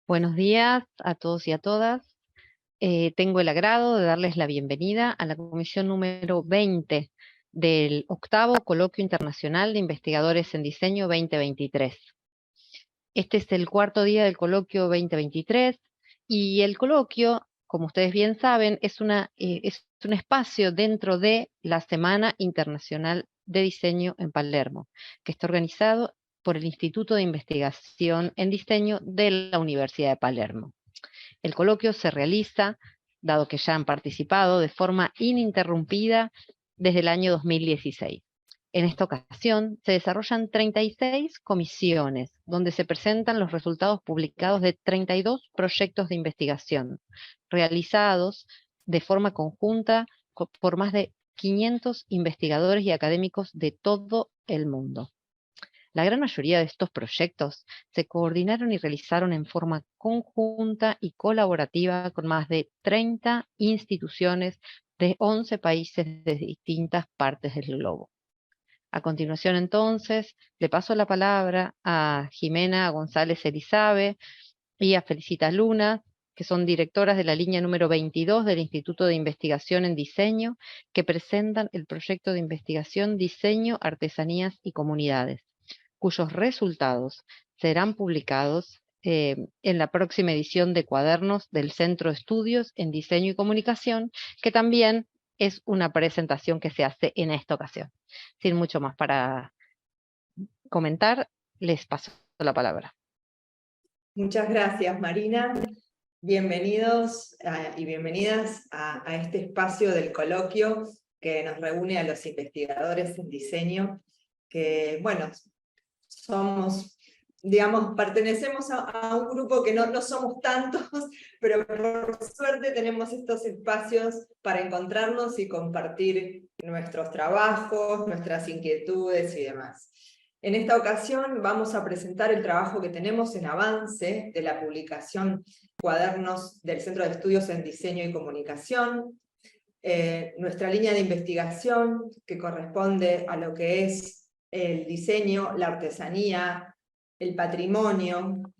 Buenos días a todos y a todas. Tengo el agrado de darles la bienvenida a la comisión número 20 del octavo Coloquio Internacional de Investigadores en Diseño 2023. Este es el cuarto día del coloquio 2023 y el coloquio, como ustedes bien saben, es un espacio dentro de la Semana Internacional de Diseño en Palermo, que está organizado por el Instituto de Investigación en Diseño de la Universidad de Palermo. El coloquio se realiza, dado que ya han participado, de forma ininterrumpida desde el año 2016. En esta ocasión se desarrollan 36 comisiones, donde se presentan los resultados publicados de 32 proyectos de investigación, realizados de forma conjunta por más de 500 investigadores y académicos de todo el mundo. La gran mayoría de estos proyectos se coordinaron y realizaron en forma conjunta y colaborativa con más de 30 instituciones de 11 países de distintas partes del globo. A continuación, entonces, le paso la palabra a Jimena González Elizabe y a Felicitas Luna, que son directoras de la línea número 22 del Instituto de Investigación en Diseño, que presentan el proyecto de investigación Diseño, Artesanías y Comunidades, cuyos resultados serán publicados en la próxima edición de Cuadernos del Centro de Estudios en Diseño y Comunicación, que también es una presentación que se hace en esta ocasión. Sin mucho más para comentar, les paso la palabra. Muchas gracias, Marina. Bienvenidos y bienvenidas a este espacio del coloquio que nos reúne a los investigadores en diseño, que, bueno, pertenecemos a un grupo que no somos tantos, pero por suerte tenemos estos espacios para encontrarnos y compartir nuestros trabajos, nuestras inquietudes y demás. En esta ocasión vamos a presentar el trabajo que tenemos en avance de la publicación Cuadernos del Centro de Estudios en Diseño y Comunicación, nuestra línea de investigación que corresponde a lo que es el diseño, la artesanía, el patrimonio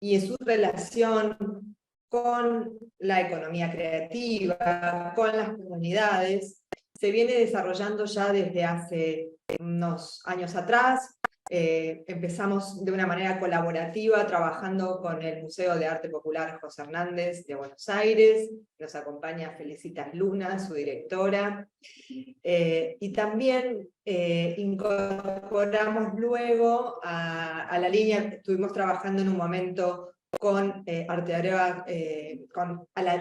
y su relación con la economía creativa, con las comunidades, se viene desarrollando ya desde hace unos años atrás. Empezamos de una manera colaborativa trabajando con el Museo de Arte Popular José Hernández de Buenos Aires, nos acompaña Felicitas Luna, su directora, y también incorporamos luego a la línea, estuvimos trabajando en un momento con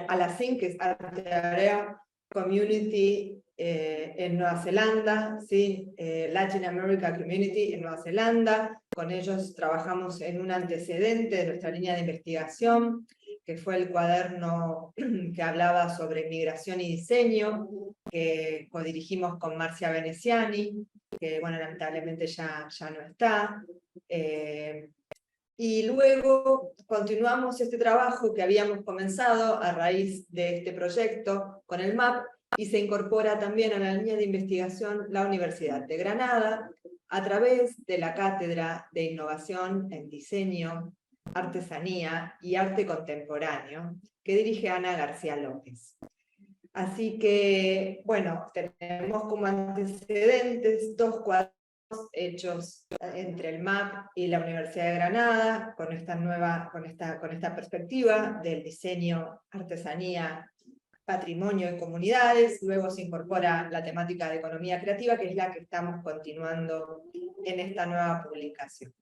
ALACIN, que es Arte Area Community en Nueva Zelanda, ¿sí? Latin America Community en Nueva Zelanda. Con ellos trabajamos en un antecedente de nuestra línea de investigación, que fue el cuaderno que hablaba sobre migración y diseño, que codirigimos con Marcia Veneziani, que bueno, lamentablemente ya no está. Y luego continuamos este trabajo que habíamos comenzado a raíz de este proyecto con el MAP, y se incorpora también a la línea de investigación la Universidad de Granada, a través de la Cátedra de Innovación en Diseño, Artesanía y Arte Contemporáneo, que dirige Ana García López. Así que, bueno, tenemos como antecedentes dos cuadros hechos entre el MAP y la Universidad de Granada, con esta perspectiva del diseño, artesanía, patrimonio y comunidades. Luego se incorpora la temática de economía creativa, que es la que estamos continuando en esta nueva publicación.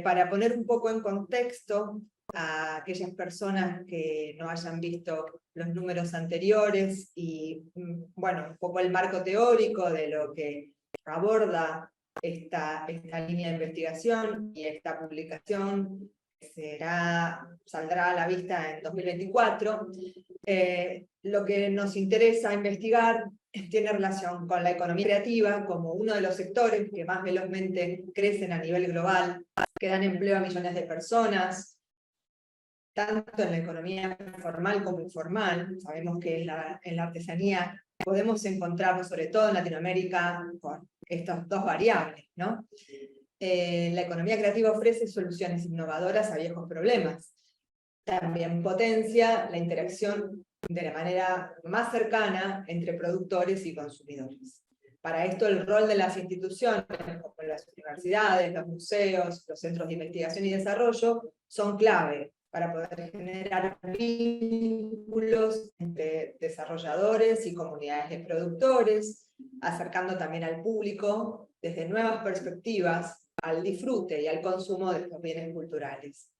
Para poner un poco en contexto a aquellas personas que no hayan visto los números anteriores y, bueno, un poco el marco teórico de lo que aborda esta línea de investigación y esta publicación saldrá a la vista en 2024. Lo que nos interesa investigar tiene relación con la economía creativa como uno de los sectores que más velozmente crecen a nivel global, que dan empleo a millones de personas, tanto en la economía formal como informal. Sabemos que en la artesanía podemos encontrarnos, sobre todo en Latinoamérica, con estas dos variables, ¿no? La economía creativa ofrece soluciones innovadoras a viejos problemas. también potencia la interacción de la manera más cercana entre productores y consumidores. Para esto el rol de las instituciones, como las universidades, los museos, los centros de investigación y desarrollo, son clave para poder generar vínculos entre desarrolladores y comunidades de productores, acercando también al público desde nuevas perspectivas al disfrute y al consumo de estos bienes culturales.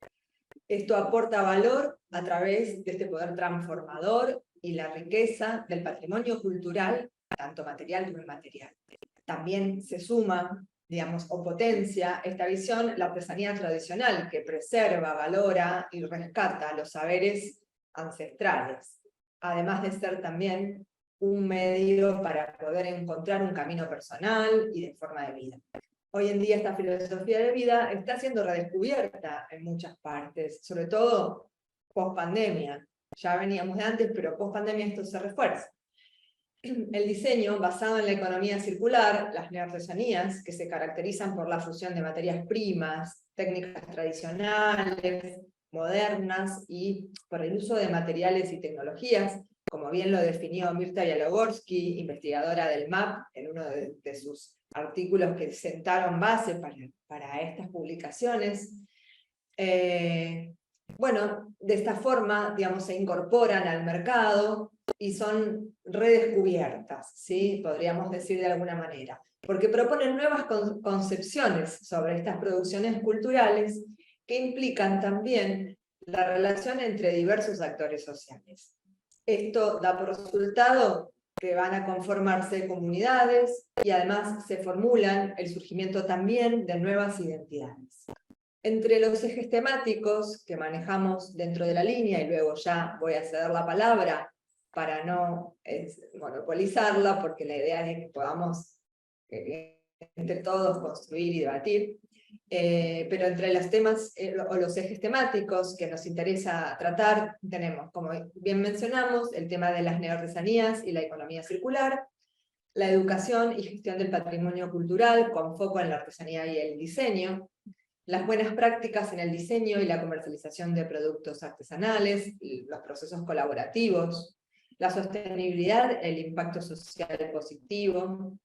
Esto aporta valor a través de este poder transformador y la riqueza del patrimonio cultural, tanto material como inmaterial. También se suma, digamos, o potencia esta visión la artesanía tradicional, que preserva, valora y rescata los saberes ancestrales, además de ser también un medio para poder encontrar un camino personal y de forma de vida. Hoy en día esta filosofía de vida está siendo redescubierta en muchas partes, sobre todo post-pandemia. Ya veníamos de antes, pero post-pandemia esto se refuerza. El diseño basado en la economía circular, las neoartesanías, que se caracterizan por la fusión de materias primas, técnicas tradicionales, modernas y por el uso de materiales y tecnologías, como bien lo definió Mirta Białogorski, investigadora del MAP, en uno de sus artículos que sentaron base para estas publicaciones. Bueno, de esta forma, digamos, se incorporan al mercado y son redescubiertas, ¿sí? Podríamos decir de alguna manera, porque proponen nuevas concepciones sobre estas producciones culturales que implican también la relación entre diversos actores sociales. Esto da por resultado que van a conformarse comunidades y además se formulan el surgimiento también de nuevas identidades. Entre los ejes temáticos que manejamos dentro de la línea, y luego ya voy a ceder la palabra para no monopolizarla, porque la idea es que podamos entre todos construir y debatir, pero entre los temas o los ejes temáticos que nos interesa tratar, tenemos, como bien mencionamos, el tema de las neoartesanías y la economía circular, la educación y gestión del patrimonio cultural con foco en la artesanía y el diseño, las buenas prácticas en el diseño y la comercialización de productos artesanales, y los procesos colaborativos, la sostenibilidad, el impacto social positivo,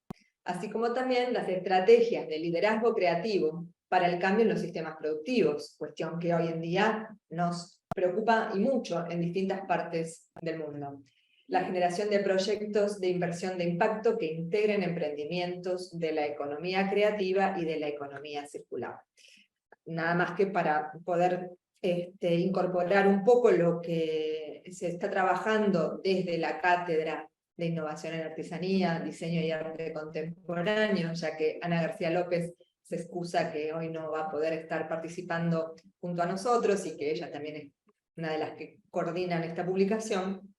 así como también las estrategias de liderazgo creativo para el cambio en los sistemas productivos, cuestión que hoy en día nos preocupa y mucho en distintas partes del mundo. La generación de proyectos de inversión de impacto que integren emprendimientos de la economía creativa y de la economía circular. Nada más que para poder incorporar un poco lo que se está trabajando desde la Cátedra de Innovación en Artesanía, Diseño y Arte Contemporáneo, ya que Ana García López se excusa que hoy no va a poder estar participando junto a nosotros y que ella también es una de las que coordinan esta publicación.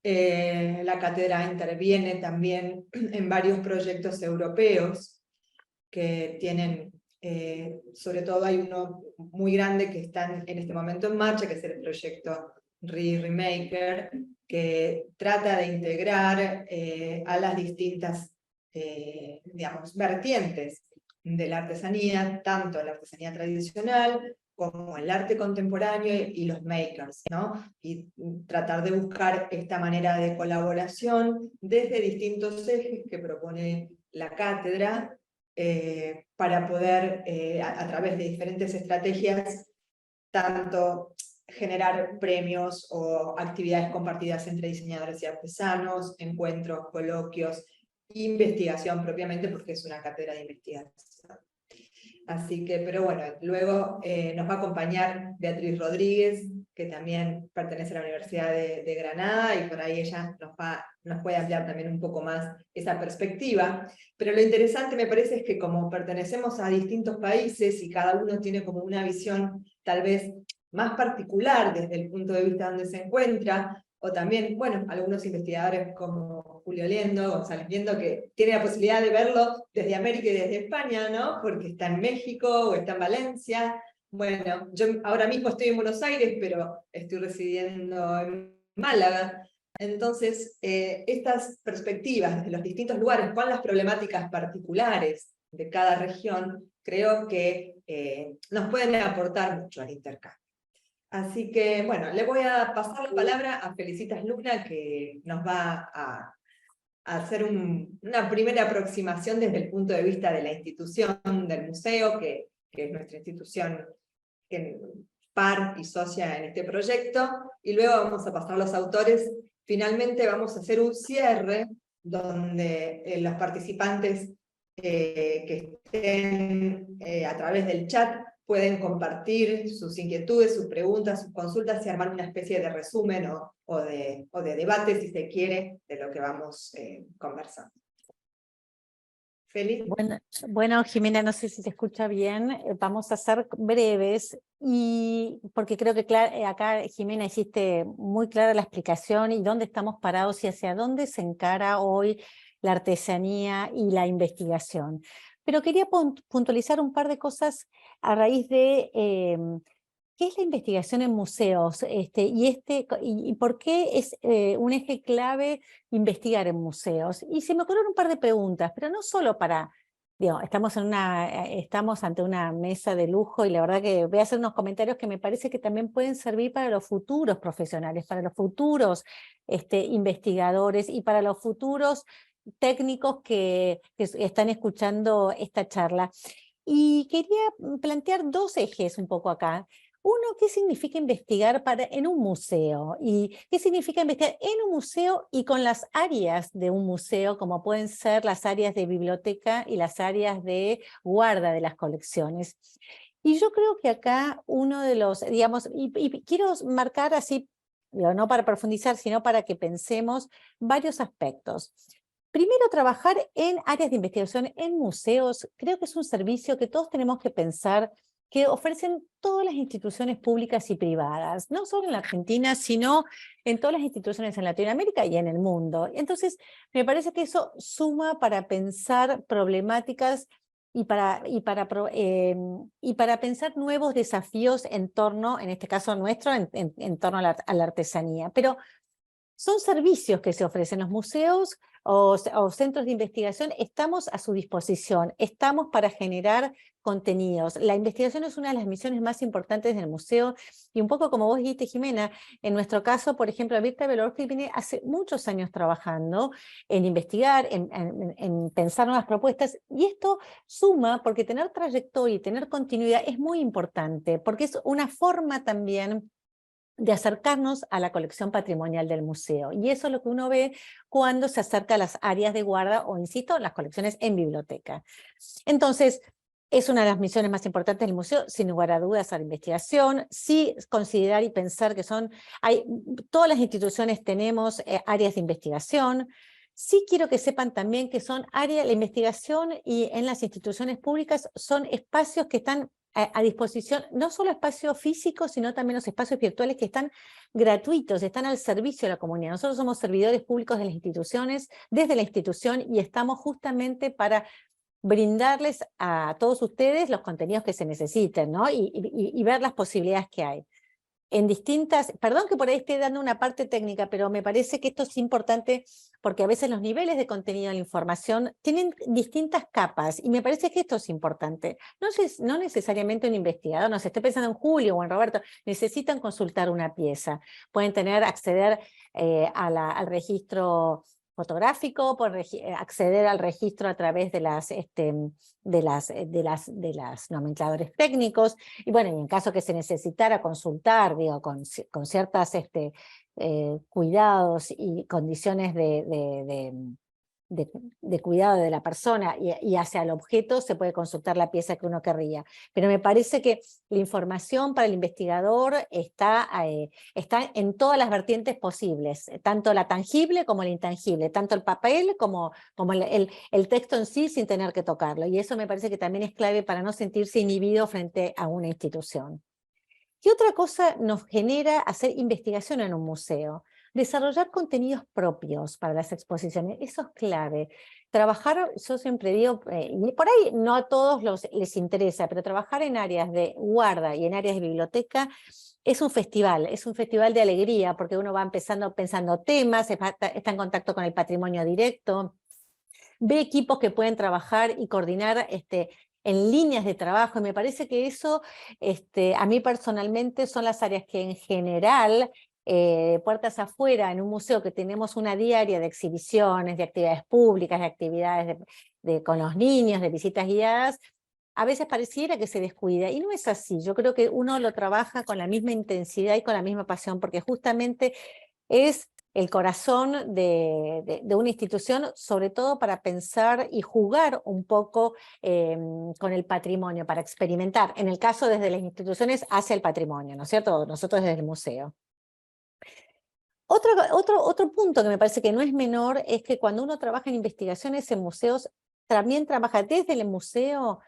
La cátedra interviene también en varios proyectos europeos que tienen, sobre todo hay uno muy grande que está en este momento en marcha, que es el proyecto Remaker, que trata de integrar a las distintas digamos, vertientes de la artesanía, tanto la artesanía tradicional como el arte contemporáneo y los makers, ¿no? Y tratar de buscar esta manera de colaboración desde distintos ejes que propone la cátedra para poder, a través de diferentes estrategias, tanto generar premios o actividades compartidas entre diseñadores y artesanos, encuentros, coloquios, investigación propiamente, porque es una cátedra de investigación. Así que, pero bueno, luego nos va a acompañar Beatriz Rodríguez, que también pertenece a la Universidad de Granada, y por ahí ella nos puede ampliar también un poco más esa perspectiva. Pero lo interesante me parece es que como pertenecemos a distintos países y cada uno tiene como una visión tal vez más particular desde el punto de vista donde se encuentra, o también, bueno, algunos investigadores como Julio Liendo, González Liendo, que tienen la posibilidad de verlo desde América y desde España, ¿no? Porque está en México o está en Valencia. Bueno, yo ahora mismo estoy en Buenos Aires, pero estoy residiendo en Málaga. Entonces, estas perspectivas desde los distintos lugares, con las problemáticas particulares de cada región, creo que nos pueden aportar mucho al intercambio. Así que, bueno, le voy a pasar la palabra a Felicitas Luna, que nos va a hacer una primera aproximación desde el punto de vista de la institución del museo, que es nuestra institución par y socia en este proyecto, y luego vamos a pasar a los autores. Finalmente vamos a hacer un cierre donde los participantes que estén a través del chat pueden compartir sus inquietudes, sus preguntas, sus consultas y armar una especie de resumen o de debate, si se quiere, de lo que vamos conversando. Feli. Bueno, Jimena, no sé si se escucha bien, vamos a ser breves, y porque creo que acá, Jimena, hiciste muy clara la explicación y dónde estamos parados y hacia dónde se encara hoy la artesanía y la investigación. Pero quería puntualizar un par de cosas a raíz de ¿qué es la investigación en museos? ¿Y por qué es un eje clave investigar en museos? Y se me ocurrieron un par de preguntas, pero no solo para, digo, estamos ante una mesa de lujo, y la verdad que voy a hacer unos comentarios que me parece que también pueden servir para los futuros profesionales, para los futuros investigadores y para los futuros técnicos que están escuchando esta charla. Y quería plantear dos ejes un poco acá. Uno, ¿qué significa investigar en un museo? ¿Y qué significa investigar en un museo y con las áreas de un museo, como pueden ser las áreas de biblioteca y las áreas de guarda de las colecciones? Y yo creo que acá uno de los, digamos, y quiero marcar así, digo, no para profundizar, sino para que pensemos varios aspectos. Primero, trabajar en áreas de investigación en museos, creo que es un servicio que todos tenemos que pensar que ofrecen todas las instituciones públicas y privadas, no solo en la Argentina, sino en todas las instituciones en Latinoamérica y en el mundo. Entonces, me parece que eso suma para pensar problemáticas y para pensar nuevos desafíos en torno, en este caso nuestro, en torno a la artesanía. Pero son servicios que se ofrecen los museos o centros de investigación, estamos a su disposición, estamos para generar contenidos. La investigación es una de las misiones más importantes del museo, y un poco como vos dijiste, Jimena, en nuestro caso, por ejemplo, Birta Belorfi viene hace muchos años trabajando en investigar, en pensar nuevas propuestas, y esto suma porque tener trayectoria y tener continuidad es muy importante, porque es una forma también de acercarnos a la colección patrimonial del museo. Y eso es lo que uno ve cuando se acerca a las áreas de guarda o, insisto, las colecciones en biblioteca. Entonces, es una de las misiones más importantes del museo, sin lugar a dudas, a la investigación. Sí, considerar y pensar que todas las instituciones tenemos áreas de investigación. Sí quiero que sepan también que la investigación y en las instituciones públicas son espacios que están a disposición, no solo espacios físicos, sino también los espacios virtuales que están gratuitos, están al servicio de la comunidad. Nosotros somos servidores públicos de las instituciones, desde la institución, y estamos justamente para brindarles a todos ustedes los contenidos que se necesiten, ¿no? Y ver las posibilidades que hay. Perdón que por ahí esté dando una parte técnica, pero me parece que esto es importante porque a veces los niveles de contenido de la información tienen distintas capas, y me parece que esto es importante. No necesariamente un investigador, no sé, estoy pensando en Julio o en Roberto, necesitan consultar una pieza. Pueden acceder al registro fotográfico, acceder al registro a través de las nomencladores técnicos, y bueno, y en caso que se necesitara consultar, digo, con ciertas cuidados y condiciones de cuidado de la persona y hacia el objeto, se puede consultar la pieza que uno querría. Pero me parece que la información para el investigador está en todas las vertientes posibles, tanto la tangible como la intangible, tanto el papel como el texto en sí, sin tener que tocarlo. Y eso me parece que también es clave para no sentirse inhibido frente a una institución. ¿Qué otra cosa nos genera hacer investigación en un museo? Desarrollar contenidos propios para las exposiciones, eso es clave. Trabajar, yo siempre digo, y por ahí no a todos les interesa, pero trabajar en áreas de guarda y en áreas de biblioteca es un festival de alegría, porque uno va empezando pensando temas, está en contacto con el patrimonio directo, ve equipos que pueden trabajar y coordinar en líneas de trabajo, y me parece que eso a mí personalmente son las áreas que en general, puertas afuera, en un museo que tenemos una diaria de exhibiciones, de actividades públicas, de actividades con los niños, de visitas guiadas, a veces pareciera que se descuida, y no es así. Yo creo que uno lo trabaja con la misma intensidad y con la misma pasión, porque justamente es el corazón de una institución, sobre todo para pensar y jugar un poco con el patrimonio, para experimentar, en el caso desde las instituciones hacia el patrimonio, ¿no es cierto? Nosotros desde el museo. Otro punto que me parece que no es menor es que cuando uno trabaja en investigaciones en museos, también trabaja desde el museo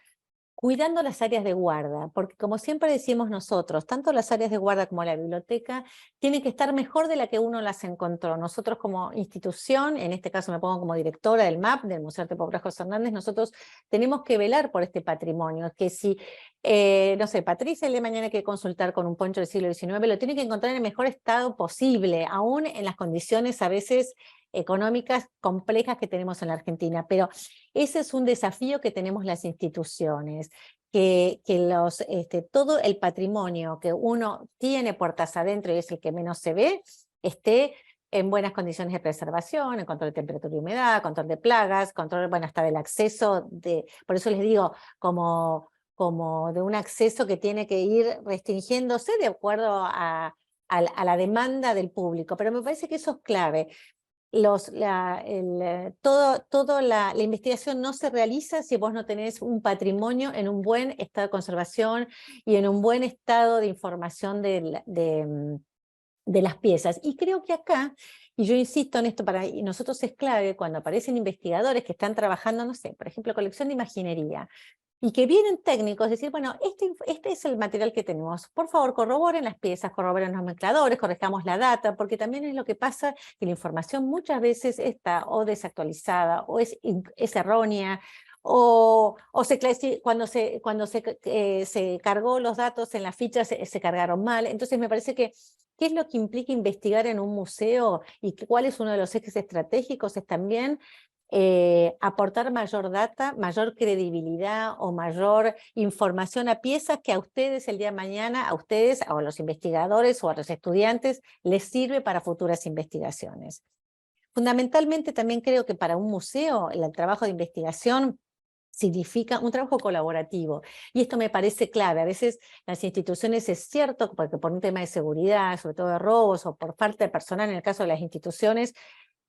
cuidando las áreas de guarda, porque como siempre decimos nosotros, tanto las áreas de guarda como la biblioteca tienen que estar mejor de la que uno las encontró. Nosotros como institución, en este caso me pongo como directora del MAP, del Museo de Arte Popular José Hernández, nosotros tenemos que velar por este patrimonio, que si, no sé, Patricia el de mañana hay que consultar con un poncho del siglo XIX, lo tiene que encontrar en el mejor estado posible, aún en las condiciones a veces económicas complejas que tenemos en la Argentina, pero ese es un desafío que tenemos las instituciones, que todo el patrimonio que uno tiene puertas adentro y es el que menos se ve, esté en buenas condiciones de preservación, en control de temperatura y humedad, control de plagas, control, bueno, hasta del acceso, por eso les digo, como de un acceso que tiene que ir restringiéndose de acuerdo a la demanda del público, pero me parece que eso es clave. La investigación no se realiza si vos no tenés un patrimonio en un buen estado de conservación y en un buen estado de información de las piezas. Y creo que acá, y yo insisto en esto, para nosotros es clave cuando aparecen investigadores que están trabajando, no sé, por ejemplo, colección de imaginería, y que vienen técnicos, decir, bueno, este es el material que tenemos, por favor corroboren las piezas, corroboren los mezcladores, corrijamos la data, porque también es lo que pasa, que la información muchas veces está o desactualizada, o es errónea, o cuando se cargó los datos en las fichas se cargaron mal. Entonces me parece que ¿qué es lo que implica investigar en un museo y cuál es uno de los ejes estratégicos? Es también aportar mayor data, mayor credibilidad o mayor información a piezas que a ustedes el día de mañana, a ustedes o a los investigadores o a los estudiantes les sirve para futuras investigaciones. Fundamentalmente también creo que para un museo el trabajo de investigación significa un trabajo colaborativo, y esto me parece clave. A veces las instituciones, es cierto, porque por un tema de seguridad, sobre todo de robos o por falta de personal en el caso de las instituciones,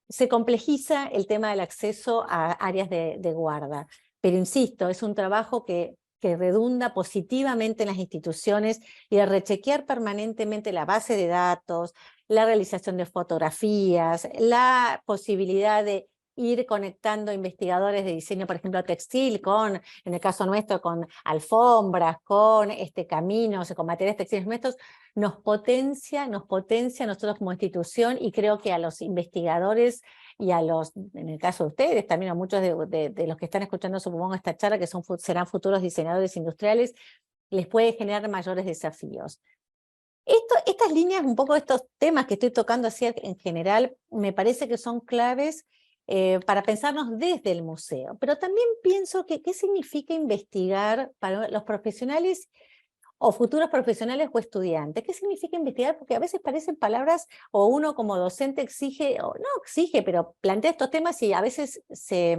se complejiza el tema del acceso a áreas de guarda, pero insisto, es un trabajo que redunda positivamente en las instituciones, y de rechequear permanentemente la base de datos, la realización de fotografías, la posibilidad de ir conectando investigadores de diseño, por ejemplo, textil, en el caso nuestro, con alfombras, con caminos, con materiales textiles nuestros, nos potencia a nosotros como institución, y creo que a los investigadores y en el caso de ustedes, también a muchos de los que están escuchando, supongo, esta charla, que serán futuros diseñadores industriales, les puede generar mayores desafíos. Estas líneas, un poco estos temas que estoy tocando así en general, me parece que son claves para pensarnos desde el museo, pero también pienso que qué significa investigar para los profesionales o futuros profesionales o estudiantes. ¿Qué significa investigar? Porque a veces parecen palabras, o uno como docente exige, o no exige, pero plantea estos temas y a veces se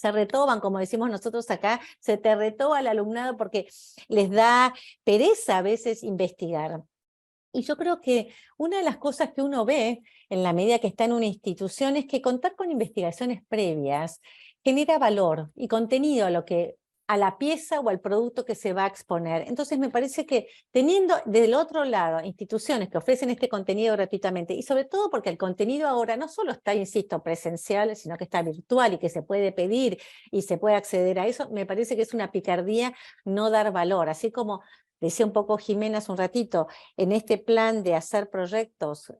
retoban, como decimos nosotros acá, se te retoba al alumnado porque les da pereza a veces investigar. Y yo creo que una de las cosas que uno ve en la medida que está en una institución es que contar con investigaciones previas genera valor y contenido a la pieza o al producto que se va a exponer. Entonces me parece que teniendo del otro lado instituciones que ofrecen este contenido gratuitamente, y sobre todo porque el contenido ahora no solo está, insisto, presencial, sino que está virtual y que se puede pedir y se puede acceder a eso, me parece que es una picardía no dar valor. Así como decía un poco Jimena hace un ratito, en este plan de hacer proyectos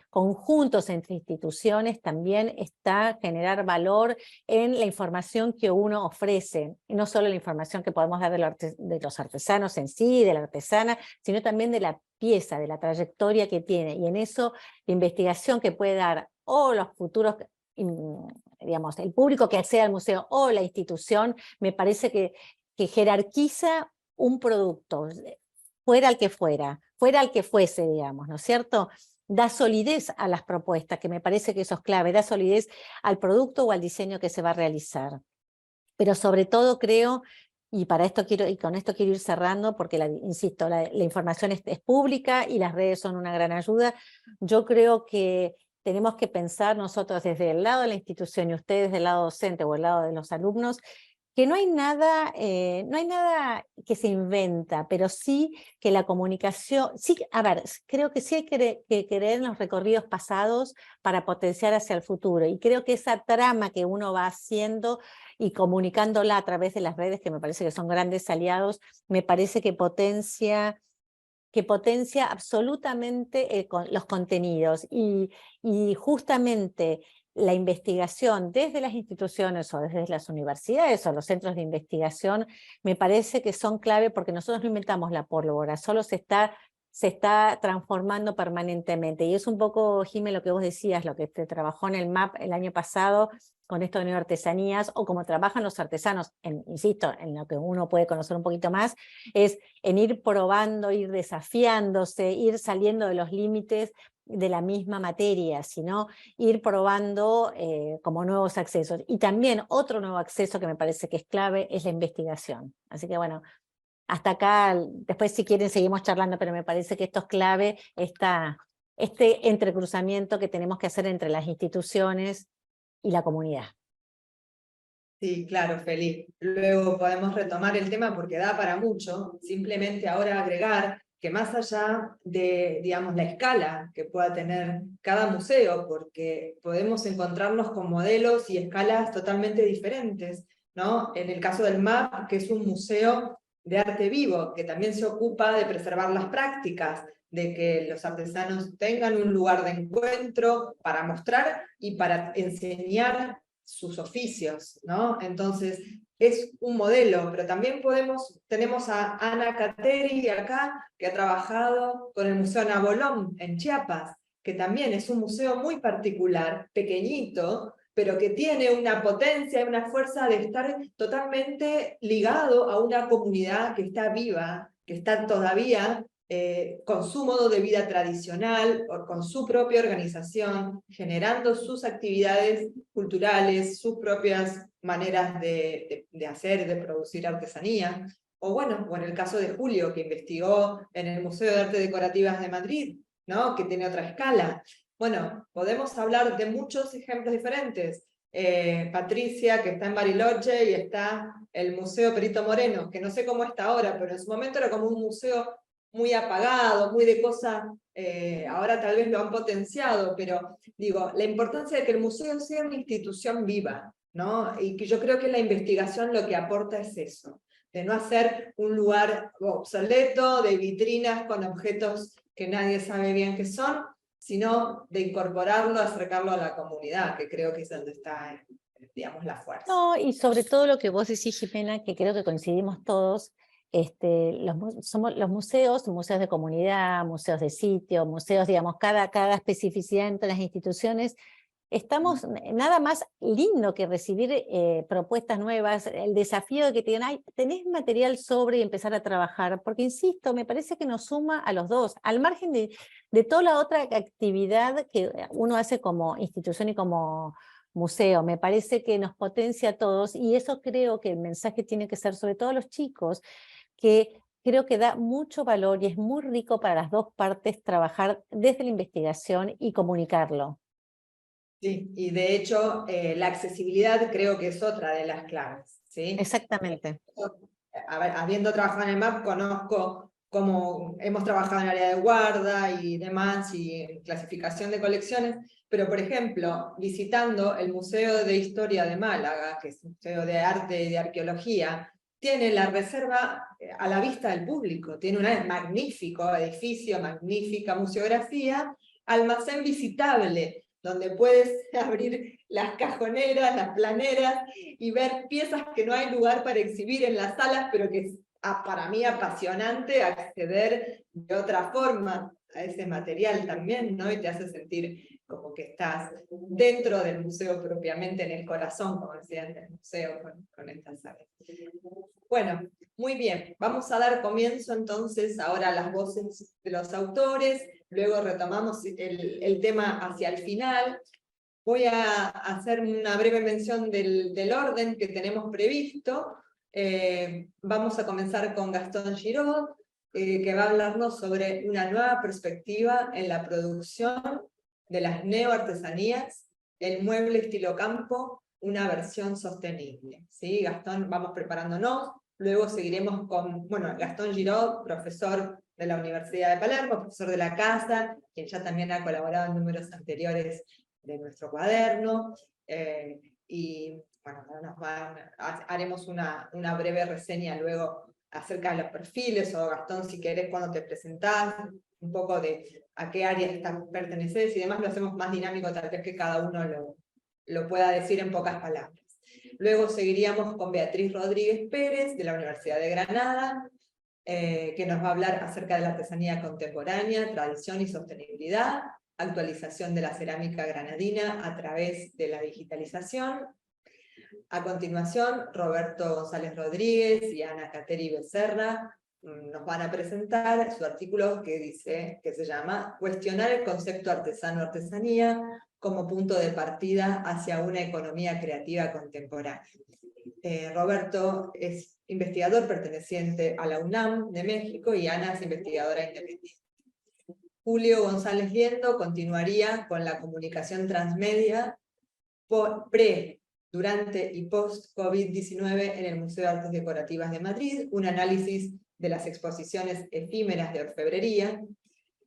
conjuntos entre instituciones, también está generar valor en la información que uno ofrece, y no solo la información que podemos dar de los artesanos en sí, de la artesana, sino también de la pieza, de la trayectoria que tiene, y en eso la investigación que puede dar o los futuros, digamos, el público que accede al museo o la institución, me parece que que jerarquiza un producto, fuera el que fuese, digamos, ¿no es cierto? Da solidez a las propuestas, que me parece que eso es clave, da solidez al producto o al diseño que se va a realizar. Pero sobre todo creo, y para esto y con esto quiero ir cerrando, porque insisto, la información es pública y las redes son una gran ayuda. Yo creo que tenemos que pensar nosotros desde el lado de la institución y ustedes del lado docente o el lado de los alumnos, que no hay nada que se inventa, pero sí que la comunicación, sí, a ver, creo que sí hay que creer en los recorridos pasados para potenciar hacia el futuro, y creo que esa trama que uno va haciendo y comunicándola a través de las redes, que me parece que son grandes aliados, me parece que potencia absolutamente los contenidos, y justamente la investigación desde las instituciones o desde las universidades o los centros de investigación me parece que son clave, porque nosotros no inventamos la pólvora, solo se está transformando permanentemente. Y es un poco, Jimé, lo que vos decías, lo que te trabajó en el MAP el año pasado con esto de neoartesanías, o como trabajan los artesanos, insisto, en lo que uno puede conocer un poquito más, es en ir probando, ir desafiándose, ir saliendo de los límites de la misma materia, sino ir probando como nuevos accesos. Y también otro nuevo acceso que me parece que es clave es la investigación. Así que bueno, hasta acá, después si quieren seguimos charlando, pero me parece que esto es clave, este entrecruzamiento que tenemos que hacer entre las instituciones y la comunidad. Sí, claro, feliz. Luego podemos retomar el tema porque da para mucho. Simplemente ahora agregar que más allá de, digamos, la escala que pueda tener cada museo, porque podemos encontrarnos con modelos y escalas totalmente diferentes, ¿no? En el caso del MAP, que es un museo de arte vivo, que también se ocupa de preservar las prácticas, de que los artesanos tengan un lugar de encuentro para mostrar y para enseñar sus oficios, ¿no? Entonces, es un modelo, pero también tenemos a Ana Cateri acá, que ha trabajado con el Museo Nabolón en Chiapas, que también es un museo muy particular, pequeñito, pero que tiene una potencia y una fuerza de estar totalmente ligado a una comunidad que está viva, que está todavía con su modo de vida tradicional, o con su propia organización, generando sus actividades culturales, sus propias maneras de hacer, de producir artesanía. O bueno, o en el caso de Julio, que investigó en el Museo de Arte Decorativas de Madrid, ¿no? Que tiene otra escala. Bueno, podemos hablar de muchos ejemplos diferentes. Patricia, que está en Bariloche, y está el Museo Perito Moreno, que no sé cómo está ahora, pero en su momento era como un museo muy apagado, muy de cosas, ahora tal vez lo han potenciado, pero digo, la importancia de que el museo sea una institución viva, ¿no? Y que yo creo que la investigación lo que aporta es eso, de no hacer un lugar obsoleto, de vitrinas con objetos que nadie sabe bien qué son, sino de incorporarlo, acercarlo a la comunidad, que creo que es donde está, digamos, la fuerza. No, y sobre todo lo que vos decís, Jimena, que creo que coincidimos todos, somos los museos de comunidad, museos de sitio, museos, digamos, cada especificidad entre las instituciones. Estamos nada más lindo que recibir propuestas nuevas, el desafío de que te digan, ay, tenés material sobre y empezar a trabajar, porque insisto, me parece que nos suma a los dos, al margen de toda la otra actividad que uno hace como institución y como museo, me parece que nos potencia a todos, y eso creo que el mensaje tiene que ser sobre todo a los chicos, que creo que da mucho valor y es muy rico para las dos partes trabajar desde la investigación y comunicarlo. Sí, y de hecho la accesibilidad creo que es otra de las claves, ¿sí? Exactamente. A ver, habiendo trabajado en el MAP, conozco cómo hemos trabajado en área de guarda y demás, y en clasificación de colecciones, pero por ejemplo, visitando el Museo de Historia de Málaga, que es un museo de arte y de arqueología, tiene la reserva a la vista del público, tiene un magnífico edificio, magnífica museografía, almacén visitable, donde puedes abrir las cajoneras, las planeras, y ver piezas que no hay lugar para exhibir en las salas, pero que es para mí apasionante acceder de otra forma ese material también, ¿no? Y te hace sentir como que estás dentro del museo propiamente, en el corazón, como decían, del museo con estas aves. Bueno, muy bien, vamos a dar comienzo entonces ahora a las voces de los autores, luego retomamos el tema hacia el final. Voy a hacer una breve mención del orden que tenemos previsto. Vamos a comenzar con Gastón Giraud, que va a hablarnos sobre una nueva perspectiva en la producción de las neoartesanías, el mueble estilo campo, una versión sostenible. ¿Sí? Gastón, vamos preparándonos. Luego seguiremos con, bueno, Gastón Giraud, profesor de la Universidad de Palermo, profesor de la casa, quien ya también ha colaborado en números anteriores de nuestro cuaderno, y bueno, haremos una breve reseña luego acerca de los perfiles, o Gastón, si querés, cuando te presentás, un poco de a qué área perteneces y demás, lo hacemos más dinámico, tal vez que cada uno lo pueda decir en pocas palabras. Luego seguiríamos con Beatriz Rodríguez Pérez, de la Universidad de Granada, que nos va a hablar acerca de la artesanía contemporánea, tradición y sostenibilidad, actualización de la cerámica granadina a través de la digitalización. A continuación, Roberto González Rodríguez y Ana Cateri Becerra nos van a presentar su artículo que se llama Cuestionar el concepto artesano-artesanía como punto de partida hacia una economía creativa contemporánea. Roberto es investigador perteneciente a la UNAM de México y Ana es investigadora independiente. Julio González Liendo continuaría con la comunicación transmedia pre, durante y post-COVID-19 en el Museo de Artes Decorativas de Madrid, un análisis de las exposiciones efímeras de orfebrería.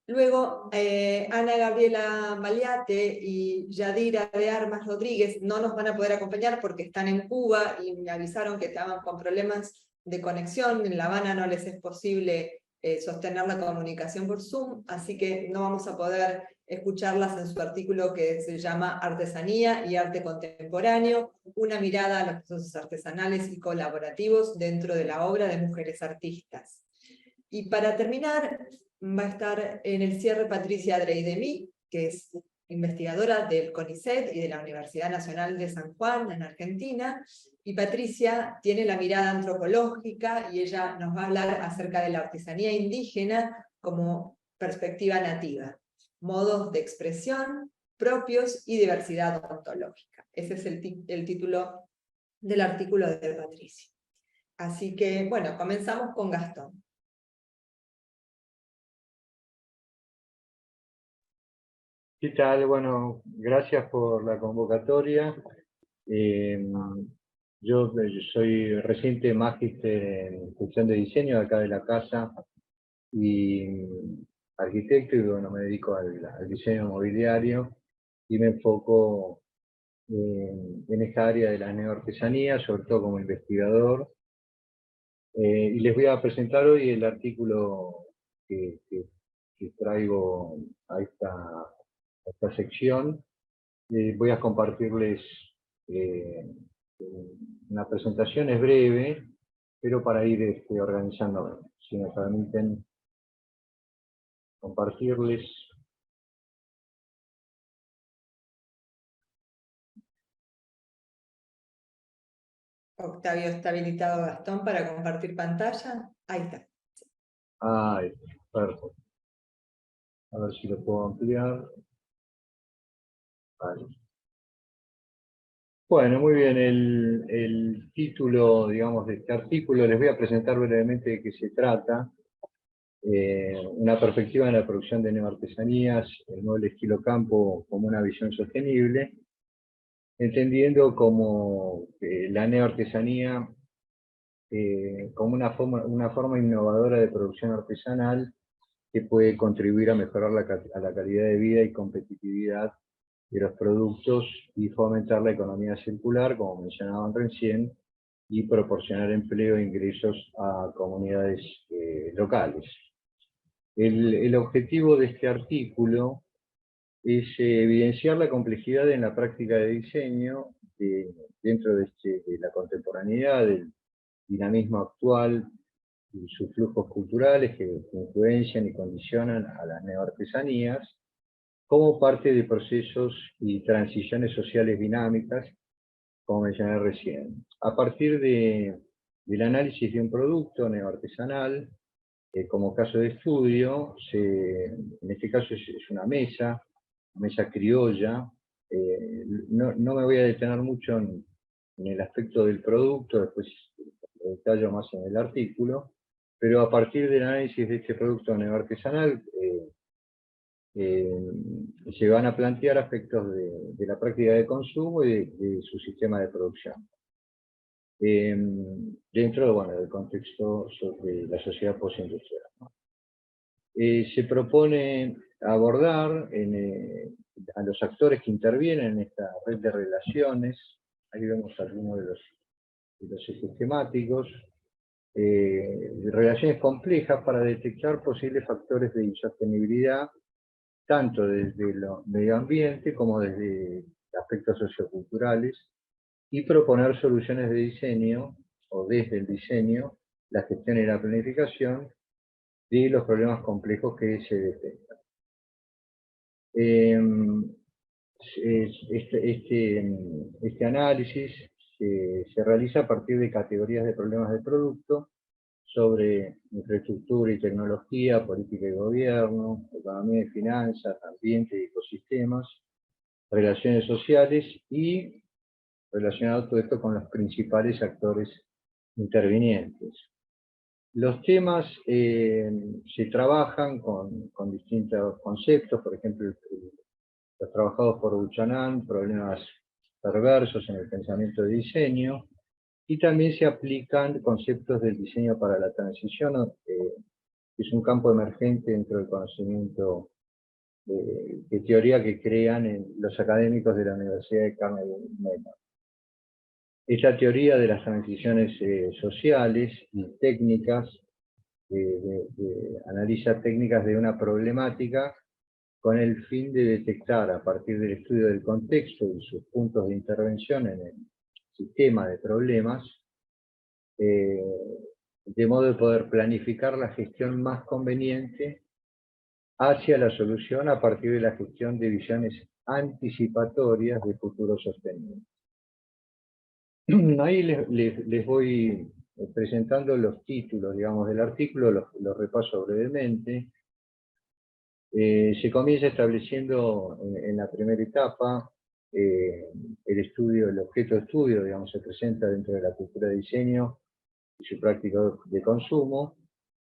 Luego, Ana Gabriela Maliate y Yadira de Armas Rodríguez no nos van a poder acompañar porque están en Cuba y me avisaron que estaban con problemas de conexión. En La Habana no les es posible sostener la comunicación por Zoom, así que no vamos a poder escucharlas en su artículo que se llama Artesanía y Arte Contemporáneo, una mirada a los procesos artesanales y colaborativos dentro de la obra de mujeres artistas. Y para terminar, va a estar en el cierre Patricia Dreidemi, que es investigadora del CONICET y de la Universidad Nacional de San Juan, en Argentina, y Patricia tiene la mirada antropológica y ella nos va a hablar acerca de la artesanía indígena como perspectiva nativa, modos de expresión propios y diversidad ontológica. Ese es el título del artículo de Patricia. Así que, bueno, comenzamos con Gastón. ¿Qué tal? Bueno, gracias por la convocatoria. Yo soy reciente magíster en gestión de diseño de acá de la casa y arquitecto, y bueno, me dedico al diseño mobiliario y me enfoco en esta área de la neoartesanía, sobre todo como investigador. Y les voy a presentar hoy el artículo que traigo a esta sección. Voy a compartirles una presentación, es breve, pero para ir organizándome. Si me permiten compartirles. Octavio, ¿está habilitado Gastón para compartir pantalla? Ahí está. Ahí está, perfecto. A ver si lo puedo ampliar. Vale. Bueno, muy bien, el título, digamos, de este artículo, les voy a presentar brevemente de qué se trata. Una perspectiva en la producción de neoartesanías, el mueble estilo campo como una visión sostenible, entendiendo como la neoartesanía como una forma innovadora de producción artesanal que puede contribuir a mejorar la calidad de vida y competitividad de los productos y fomentar la economía circular, como mencionaban recién, y proporcionar empleo e ingresos a comunidades locales. El objetivo de este artículo es evidenciar la complejidad en la práctica de diseño dentro de la contemporaneidad, del dinamismo actual y sus flujos culturales que influencian y condicionan a las neoartesanías, como parte de procesos y transiciones sociales dinámicas, como mencioné recién. A partir del análisis de un producto neoartesanal, como caso de estudio, en este caso es una mesa criolla. No me voy a detener mucho en el aspecto del producto, después lo detallo más en el artículo, pero a partir del análisis de este producto neoartesanal, se van a plantear aspectos de la práctica de consumo y de su sistema de producción. Dentro, bueno, del contexto de la sociedad postindustrial, ¿no? Se propone abordar a los actores que intervienen en esta red de relaciones. Ahí vemos algunos de los ejes temáticos, de relaciones complejas para detectar posibles factores de insostenibilidad, tanto desde lo medio ambiente como desde aspectos socioculturales, y proponer soluciones de diseño, o desde el diseño, la gestión y la planificación de los problemas complejos que se detectan. Este análisis se realiza a partir de categorías de problemas de producto, sobre infraestructura y tecnología, política y gobierno, economía y finanzas, ambiente y ecosistemas, relaciones sociales, y relacionado todo esto con los principales actores intervinientes. Los temas se trabajan con distintos conceptos, por ejemplo, los trabajados por Buchanan, problemas perversos en el pensamiento de diseño, y también se aplican conceptos del diseño para la transición, que es un campo emergente dentro del conocimiento de teoría que crean los académicos de la Universidad de Carnegie Mellon. Esta teoría de las transiciones sociales y técnicas analiza técnicas de una problemática con el fin de detectar, a partir del estudio del contexto y sus puntos de intervención en el sistema de problemas, de modo de poder planificar la gestión más conveniente hacia la solución a partir de la gestión de visiones anticipatorias de futuro sostenible. Ahí les voy presentando los títulos, digamos, del artículo, los repaso brevemente. Se comienza estableciendo en la primera etapa el objeto de estudio, digamos, se presenta dentro de la cultura de diseño y su práctica de consumo,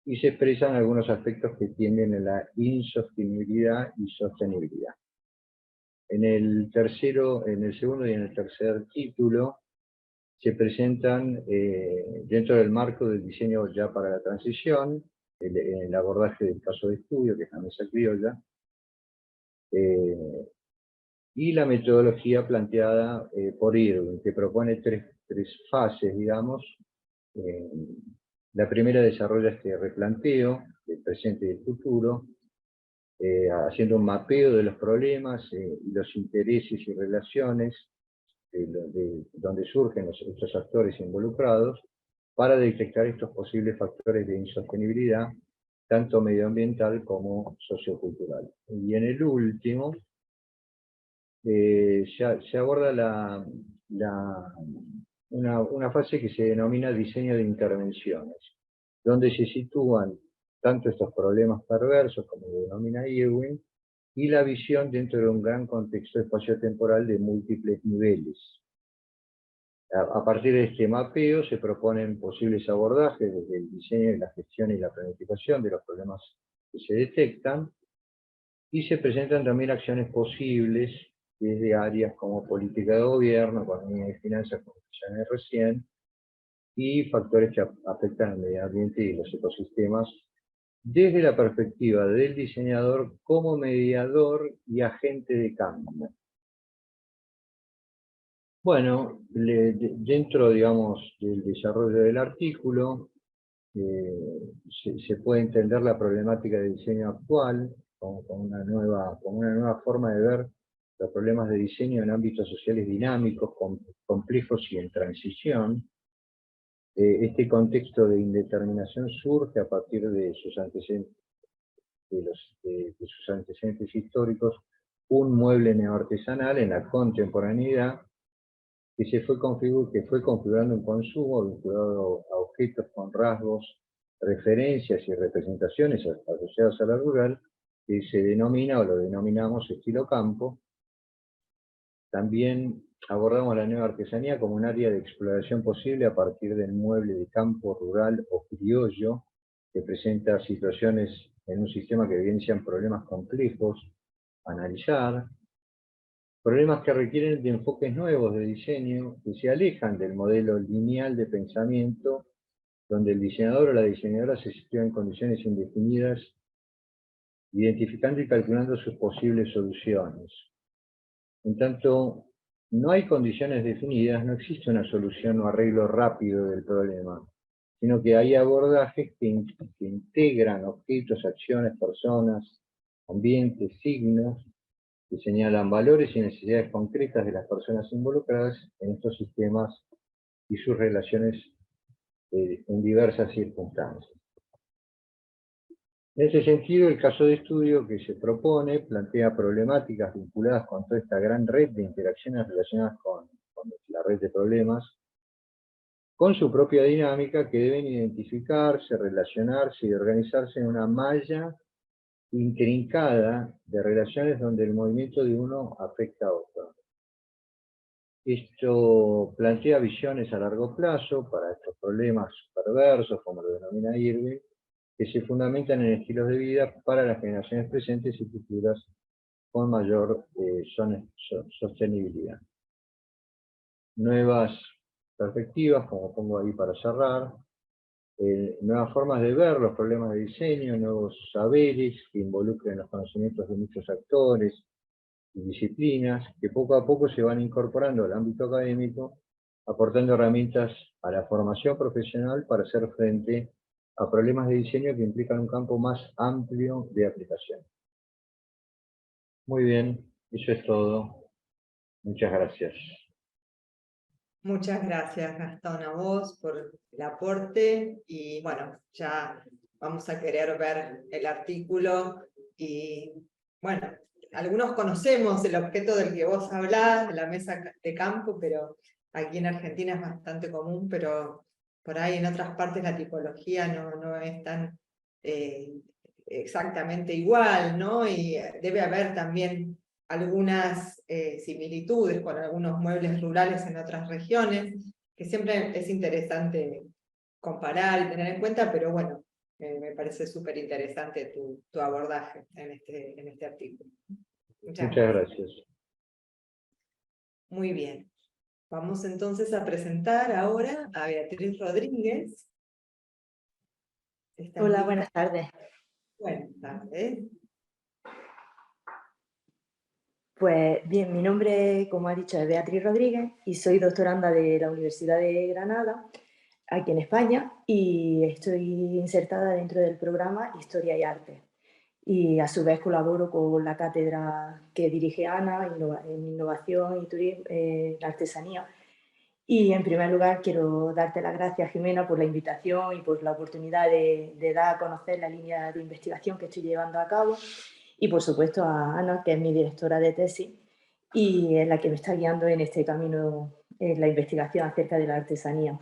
y se expresan algunos aspectos que tienden a la insostenibilidad y sostenibilidad. En el segundo y en el tercer título se presentan, dentro del marco del diseño ya para la transición, el abordaje del caso de estudio, que es la mesa criolla, y la metodología planteada por Irwin, que propone tres fases, digamos. La primera desarrolla este replanteo del presente y del futuro, haciendo un mapeo de los problemas y los intereses y relaciones de donde surgen estos actores involucrados, para detectar estos posibles factores de insostenibilidad, tanto medioambiental como sociocultural. Y en el último, se aborda una fase que se denomina diseño de intervenciones, donde se sitúan tanto estos problemas perversos, como denomina Irwin, y la visión dentro de un gran contexto espaciotemporal de múltiples niveles. A partir de este mapeo se proponen posibles abordajes desde el diseño, la gestión y la planificación de los problemas que se detectan, y se presentan también acciones posibles desde áreas como política de gobierno, economía y finanzas, como mencioné recién, y factores que afectan al medio ambiente y los ecosistemas, desde la perspectiva del diseñador como mediador y agente de cambio. Bueno, dentro, digamos, del desarrollo del artículo, se puede entender la problemática de diseño actual como una nueva forma de ver los problemas de diseño en ámbitos sociales dinámicos, complejos y en transición. Este contexto de indeterminación surge a partir de sus antecedentes, de sus antecedentes históricos, un mueble neoartesanal en la contemporaneidad que fue configurando un consumo vinculado a objetos con rasgos, referencias y representaciones asociadas a la rural, que se denomina o lo denominamos estilo campo. También abordamos la nueva artesanía como un área de exploración posible a partir del mueble de campo rural o criollo, que presenta situaciones en un sistema que evidencian problemas complejos a analizar, problemas que requieren de enfoques nuevos de diseño, que se alejan del modelo lineal de pensamiento, donde el diseñador o la diseñadora se sitúa en condiciones indefinidas, identificando y calculando sus posibles soluciones. En tanto no hay condiciones definidas, no existe una solución o arreglo rápido del problema, sino que hay abordajes que integran objetos, acciones, personas, ambientes, signos, que señalan valores y necesidades concretas de las personas involucradas en estos sistemas y sus relaciones en diversas circunstancias. En ese sentido, el caso de estudio que se propone plantea problemáticas vinculadas con toda esta gran red de interacciones relacionadas con la red de problemas, con su propia dinámica, que deben identificarse, relacionarse y organizarse en una malla intrincada de relaciones donde el movimiento de uno afecta a otro. Esto plantea visiones a largo plazo para estos problemas perversos, como lo denomina Irving, que se fundamentan en estilos de vida para las generaciones presentes y futuras con mayor sostenibilidad. Nuevas perspectivas, como pongo ahí para cerrar, nuevas formas de ver los problemas de diseño, nuevos saberes que involucren los conocimientos de muchos actores y disciplinas, que poco a poco se van incorporando al ámbito académico, aportando herramientas a la formación profesional para hacer frente a problemas de diseño que implican un campo más amplio de aplicación. Muy bien, eso es todo. Muchas gracias. Muchas gracias, Gastón, a vos por el aporte y bueno, ya vamos a querer ver el artículo y bueno, algunos conocemos el objeto del que vos hablás, de la mesa de campo, pero aquí en Argentina es bastante común, pero por ahí en otras partes la tipología no es tan exactamente igual, ¿no? Y debe haber también algunas similitudes con algunos muebles rurales en otras regiones, que siempre es interesante comparar y tener en cuenta, pero bueno, me parece súper interesante tu abordaje en este artículo. Muchas gracias. Muy bien. Vamos entonces a presentar ahora a Beatriz Rodríguez. Hola, buenas tardes. Buenas tardes. Pues bien, mi nombre, como ha dicho, es Beatriz Rodríguez y soy doctoranda de la Universidad de Granada, aquí en España, y estoy insertada dentro del programa Historia y Arte. Y a su vez colaboro con la cátedra que dirige Ana en Innovación y Turismo, Artesanía. Y en primer lugar quiero darte las gracias, Jimena, por la invitación y por la oportunidad de dar a conocer la línea de investigación que estoy llevando a cabo. Y por supuesto a Ana, que es mi directora de tesis y es la que me está guiando en este camino, en la investigación acerca de la artesanía.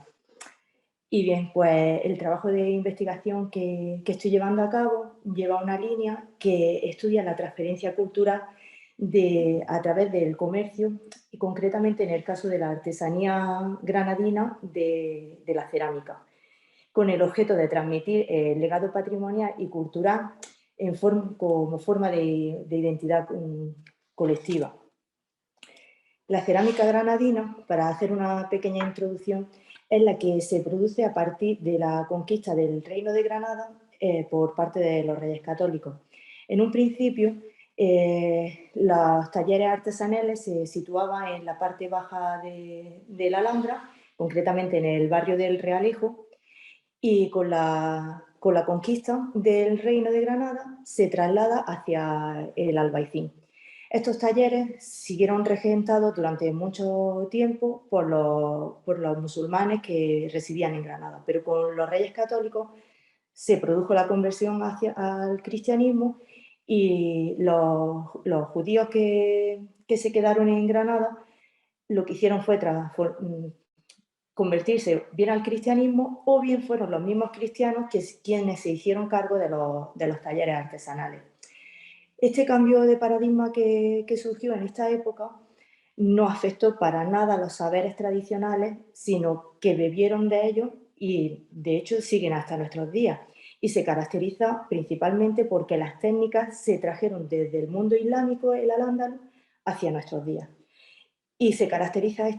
Y bien, pues el trabajo de investigación que estoy llevando a cabo lleva una línea que estudia la transferencia cultural a través del comercio y concretamente en el caso de la artesanía granadina de la cerámica, con el objeto de transmitir el legado patrimonial y cultural como forma de identidad colectiva. La cerámica granadina, para hacer una pequeña introducción, es la que se produce a partir de la conquista del Reino de Granada por parte de los Reyes Católicos. En un principio, los talleres artesanales se situaban en la parte baja de la Alhambra, concretamente en el barrio del Realejo, y con la conquista del Reino de Granada se traslada hacia el Albaicín. Estos talleres siguieron regentados durante mucho tiempo por los musulmanes que residían en Granada, pero con los Reyes Católicos se produjo la conversión al cristianismo y los judíos que se quedaron en Granada lo que hicieron fue convertirse bien al cristianismo, o bien fueron los mismos cristianos quienes se hicieron cargo de los talleres artesanales. Este cambio de paradigma que surgió en esta época no afectó para nada los saberes tradicionales, sino que bebieron de ellos y de hecho siguen hasta nuestros días. Y se caracteriza principalmente porque las técnicas se trajeron desde el mundo islámico, el al-Ándalus, hacia nuestros días. Y se caracteriza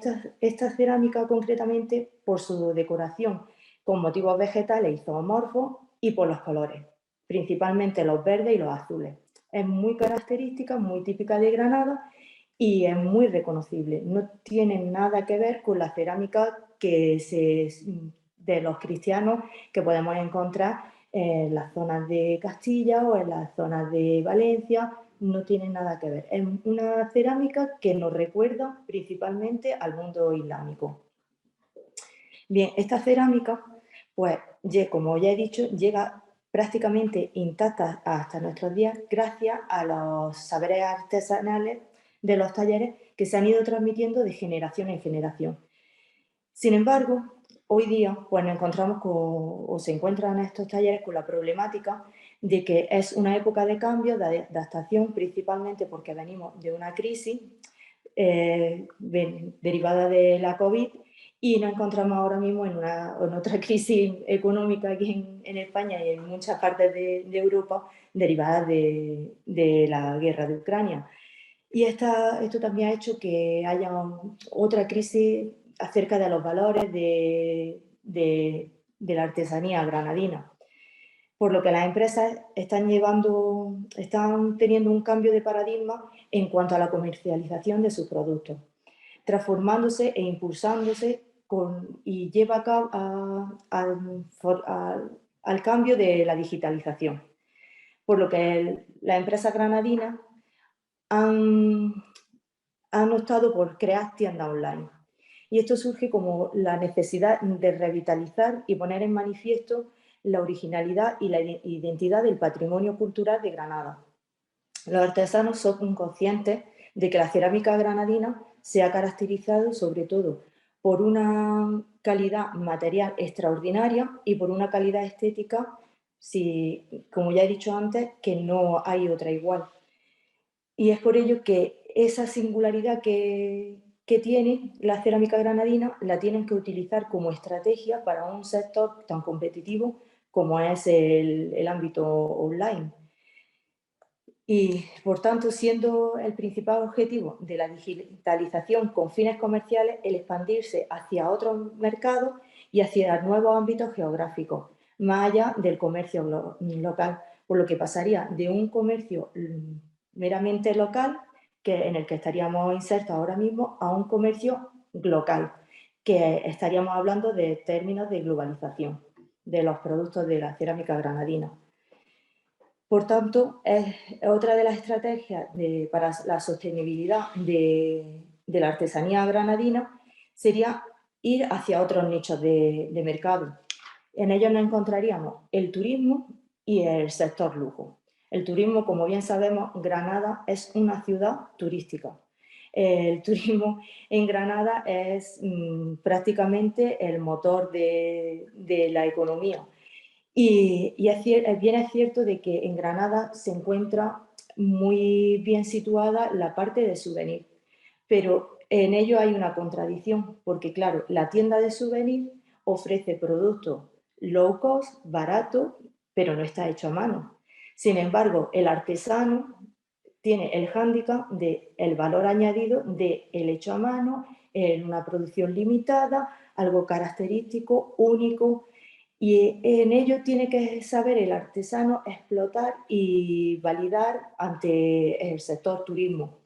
esta cerámica concretamente por su decoración con motivos vegetales y zoomorfos y por los colores, principalmente los verdes y los azules. Es muy característica, muy típica de Granada y es muy reconocible. No tiene nada que ver con la cerámica de los cristianos que podemos encontrar en las zonas de Castilla o en las zonas de Valencia. No tiene nada que ver. Es una cerámica que nos recuerda principalmente al mundo islámico. Bien, esta cerámica, pues, como ya he dicho, llega prácticamente intacta hasta nuestros días gracias a los saberes artesanales de los talleres que se han ido transmitiendo de generación en generación. Sin embargo, hoy día pues, nos encontramos o se encuentran estos talleres con la problemática de que es una época de cambio, de adaptación, principalmente porque venimos de una crisis derivada de la COVID y nos encontramos ahora mismo en otra crisis económica aquí en España y en muchas partes de Europa derivada de la guerra de Ucrania. Y esto también ha hecho que haya otra crisis acerca de los valores de la artesanía granadina. Por lo que las empresas están teniendo un cambio de paradigma en cuanto a la comercialización de sus productos, transformándose e impulsándose y lleva a cabo al cambio de la digitalización. Por lo que las empresas granadinas han optado por crear tiendas online. Y esto surge como la necesidad de revitalizar y poner en manifiesto la originalidad y la identidad del patrimonio cultural de Granada. Los artesanos son conscientes de que la cerámica granadina se ha caracterizado sobre todo por una calidad material extraordinaria y por una calidad estética, como ya he dicho antes, que no hay otra igual. Y es por ello que esa singularidad que tiene la cerámica granadina la tienen que utilizar como estrategia para un sector tan competitivo como es el ámbito online. Y, por tanto, siendo el principal objetivo de la digitalización con fines comerciales el expandirse hacia otros mercados y hacia nuevos ámbitos geográficos, más allá del comercio local, por lo que pasaría de un comercio meramente local, en el que estaríamos insertos ahora mismo, a un comercio global, que estaríamos hablando de términos de globalización de los productos de la cerámica granadina. Por tanto, es otra de las estrategias para la sostenibilidad de la artesanía granadina sería ir hacia otros nichos de mercado. En ellos nos encontraríamos el turismo y el sector lujo. El turismo, como bien sabemos, Granada es una ciudad turística. El turismo en Granada es prácticamente el motor de la economía. Y bien es cierto de que en Granada se encuentra muy bien situada la parte de souvenir, pero en ello hay una contradicción, porque claro, la tienda de souvenir ofrece productos low cost, barato, pero no está hecho a mano. Sin embargo, el artesano tiene el hándicap del valor añadido del hecho a mano, en una producción limitada, algo característico, único, y en ello tiene que saber el artesano explotar y validar ante el sector turismo.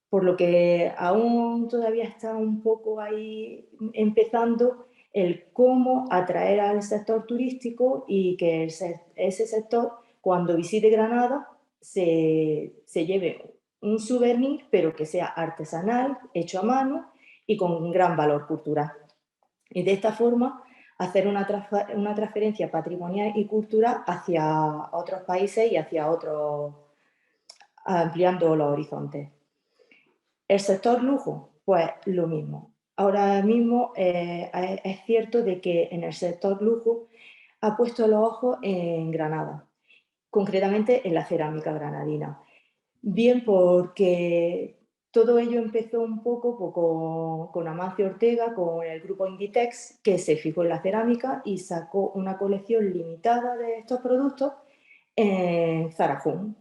Por lo que aún todavía está un poco ahí empezando el cómo atraer al sector turístico y que ese sector, cuando visite Granada, se lleve un souvenir, pero que sea artesanal, hecho a mano y con un gran valor cultural. Y de esta forma hacer una transferencia patrimonial y cultural hacia otros países y hacia otros, ampliando los horizontes. El sector lujo, pues lo mismo. Ahora mismo es cierto de que en el sector lujo ha puesto los ojos en Granada, concretamente en la cerámica granadina. Bien porque todo ello empezó un poco con Amancio Ortega, con el grupo Inditex, que se fijó en la cerámica y sacó una colección limitada de estos productos en Zara Home.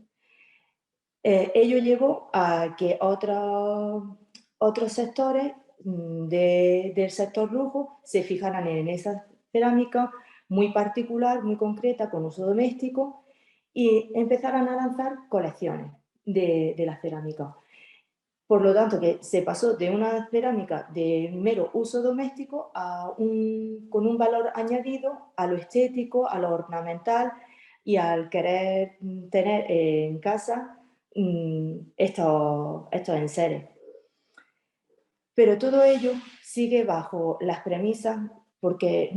Ello llevó a que otros sectores del sector lujo se fijaran en esa cerámica muy particular, muy concreta, con uso doméstico, y empezaran a lanzar colecciones de la cerámica. Por lo tanto, que se pasó de una cerámica de mero uso doméstico con un valor añadido a lo estético, a lo ornamental y al querer tener en casa estos enseres. Pero todo ello sigue bajo las premisas, porque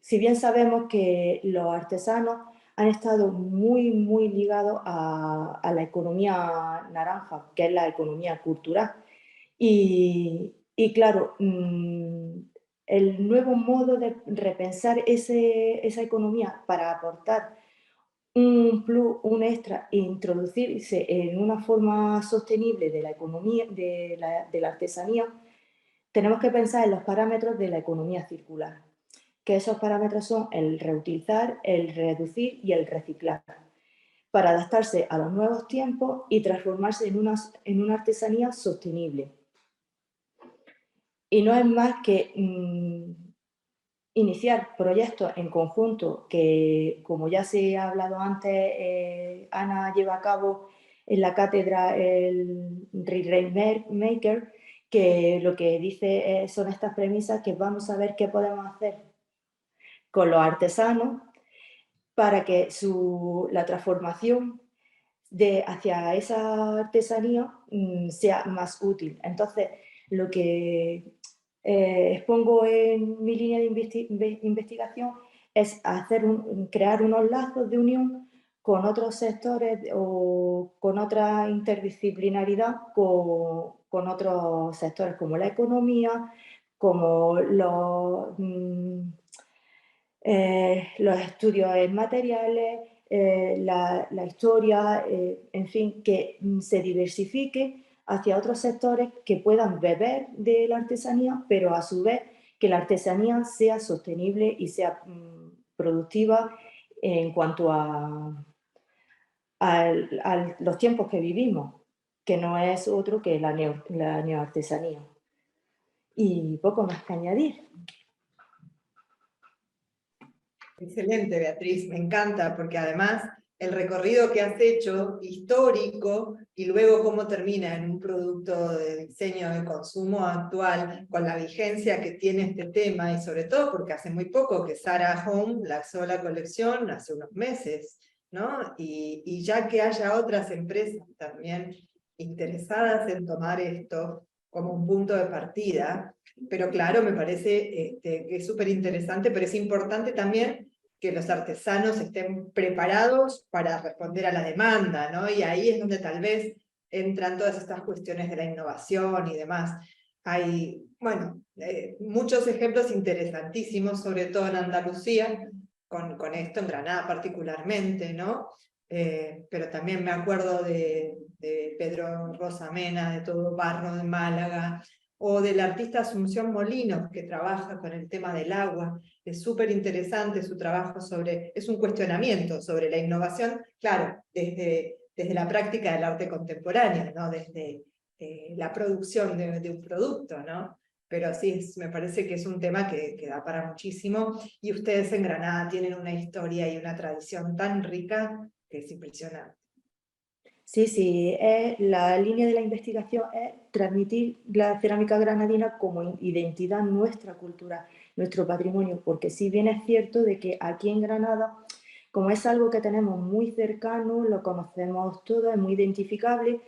si bien sabemos que los artesanos han estado muy ligados a la economía naranja, que es la economía cultural. Y claro, el nuevo modo de repensar esa economía para aportar un plus, un extra, e introducirse en una forma sostenible de la economía, de la artesanía, tenemos que pensar en los parámetros de la economía circular, que esos parámetros son el reutilizar, el reducir y el reciclar, para adaptarse a los nuevos tiempos y transformarse en una artesanía sostenible. Y no es más que iniciar proyectos en conjunto que, como ya se ha hablado antes, Ana lleva a cabo en la cátedra el Rainmaker, que lo que dice son estas premisas, que vamos a ver qué podemos hacer con los artesanos para que la transformación hacia esa artesanía sea más útil. Entonces, lo que expongo en mi línea de investigación es crear unos lazos de unión con otros sectores o con otra interdisciplinaridad, con otros sectores como la economía, como los estudios materiales, la historia, en fin, que se diversifique hacia otros sectores que puedan beber de la artesanía, pero a su vez que la artesanía sea sostenible y sea productiva en cuanto a los tiempos que vivimos, que no es otro que la neoartesanía. Y poco más que añadir. Excelente, Beatriz, me encanta, porque además el recorrido que has hecho, histórico, y luego cómo termina en un producto de diseño de consumo actual, con la vigencia que tiene este tema, y sobre todo porque hace muy poco que Zara Home lanzó la colección, hace unos meses, ¿no? Y ya que haya otras empresas también interesadas en tomar esto como un punto de partida, pero claro, me parece que es súper interesante, pero es importante también que los artesanos estén preparados para responder a la demanda, ¿no? Y ahí es donde tal vez entran todas estas cuestiones de la innovación y demás. Hay, bueno, muchos ejemplos interesantísimos, sobre todo en Andalucía, con esto, en Granada particularmente, ¿no? Pero también me acuerdo de Pedro Rosamena, de Todo Barro de Málaga, o del artista Asunción Molinos, que trabaja con el tema del agua. Es súper interesante su trabajo es un cuestionamiento sobre la innovación, claro, desde la práctica del arte contemporáneo, ¿no? Desde la producción de un producto, ¿no? Pero sí, me parece que es un tema que da para muchísimo, y ustedes en Granada tienen una historia y una tradición tan rica que es impresionante. Sí, la línea de la investigación es transmitir la cerámica granadina como identidad nuestra cultura, nuestro patrimonio, porque si bien es cierto de que aquí en Granada, como es algo que tenemos muy cercano, lo conocemos todo, es muy identificable,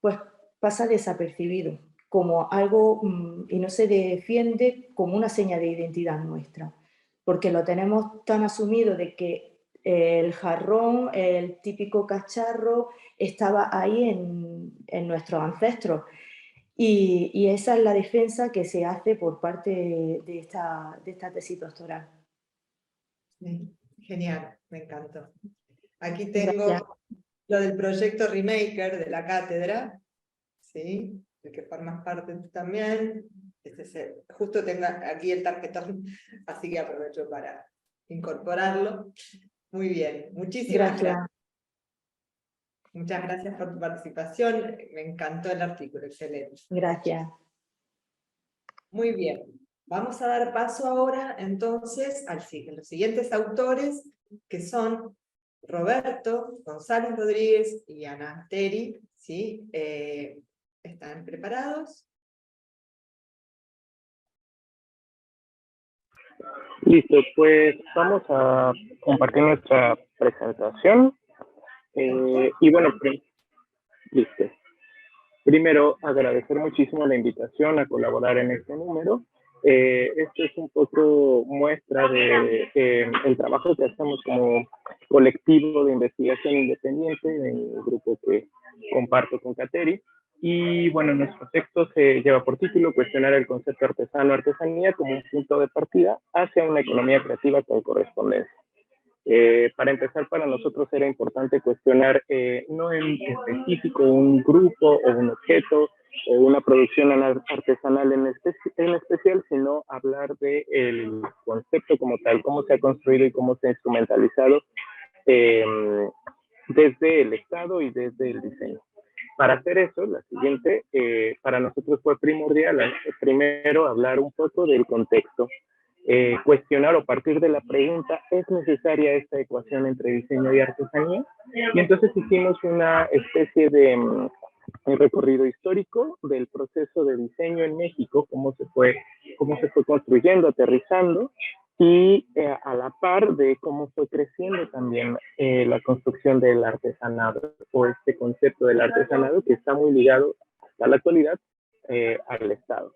pues pasa desapercibido como algo y no se defiende como una seña de identidad nuestra, porque lo tenemos tan asumido de que el jarrón, el típico cacharro, estaba ahí en nuestros ancestros. Y esa es la defensa que se hace por parte de esta tesis doctoral. Sí, genial, me encantó. Aquí Gracias. tengo lo del proyecto Remaker de la cátedra, ¿sí? El que formas parte tú también. Justo tengo aquí el tarjetón, así que aprovecho para incorporarlo. Muy bien, muchísimas gracias. Muchas gracias por tu participación, me encantó el artículo, excelente. Gracias. Muy bien, vamos a dar paso ahora entonces a los siguientes autores, que son Roberto González Rodríguez y Ana Teri, ¿sí? ¿Están preparados? Listo, pues vamos a compartir nuestra presentación. Y bueno, listo. Primero, agradecer muchísimo la invitación a colaborar en este número. Esto es un poco muestra de el trabajo que hacemos como colectivo de investigación independiente, en el grupo que comparto con Kateri. Y bueno, nuestro texto se lleva por título Cuestionar el concepto artesano-artesanía como un punto de partida hacia una economía creativa con correspondencia. Para empezar, para nosotros era importante cuestionar no en específico un grupo o un objeto o una producción artesanal en especial, sino hablar del concepto como tal, cómo se ha construido y cómo se ha instrumentalizado desde el Estado y desde el diseño. Para hacer eso, la siguiente, para nosotros fue primordial primero hablar un poco del contexto. Cuestionar o partir de la pregunta, ¿es necesaria esta ecuación entre diseño y artesanía? Y entonces hicimos una especie de recorrido histórico del proceso de diseño en México, cómo se fue construyendo, aterrizando, y a la par de cómo fue creciendo también la construcción del artesanado, o este concepto del artesanado que está muy ligado hasta la actualidad al Estado.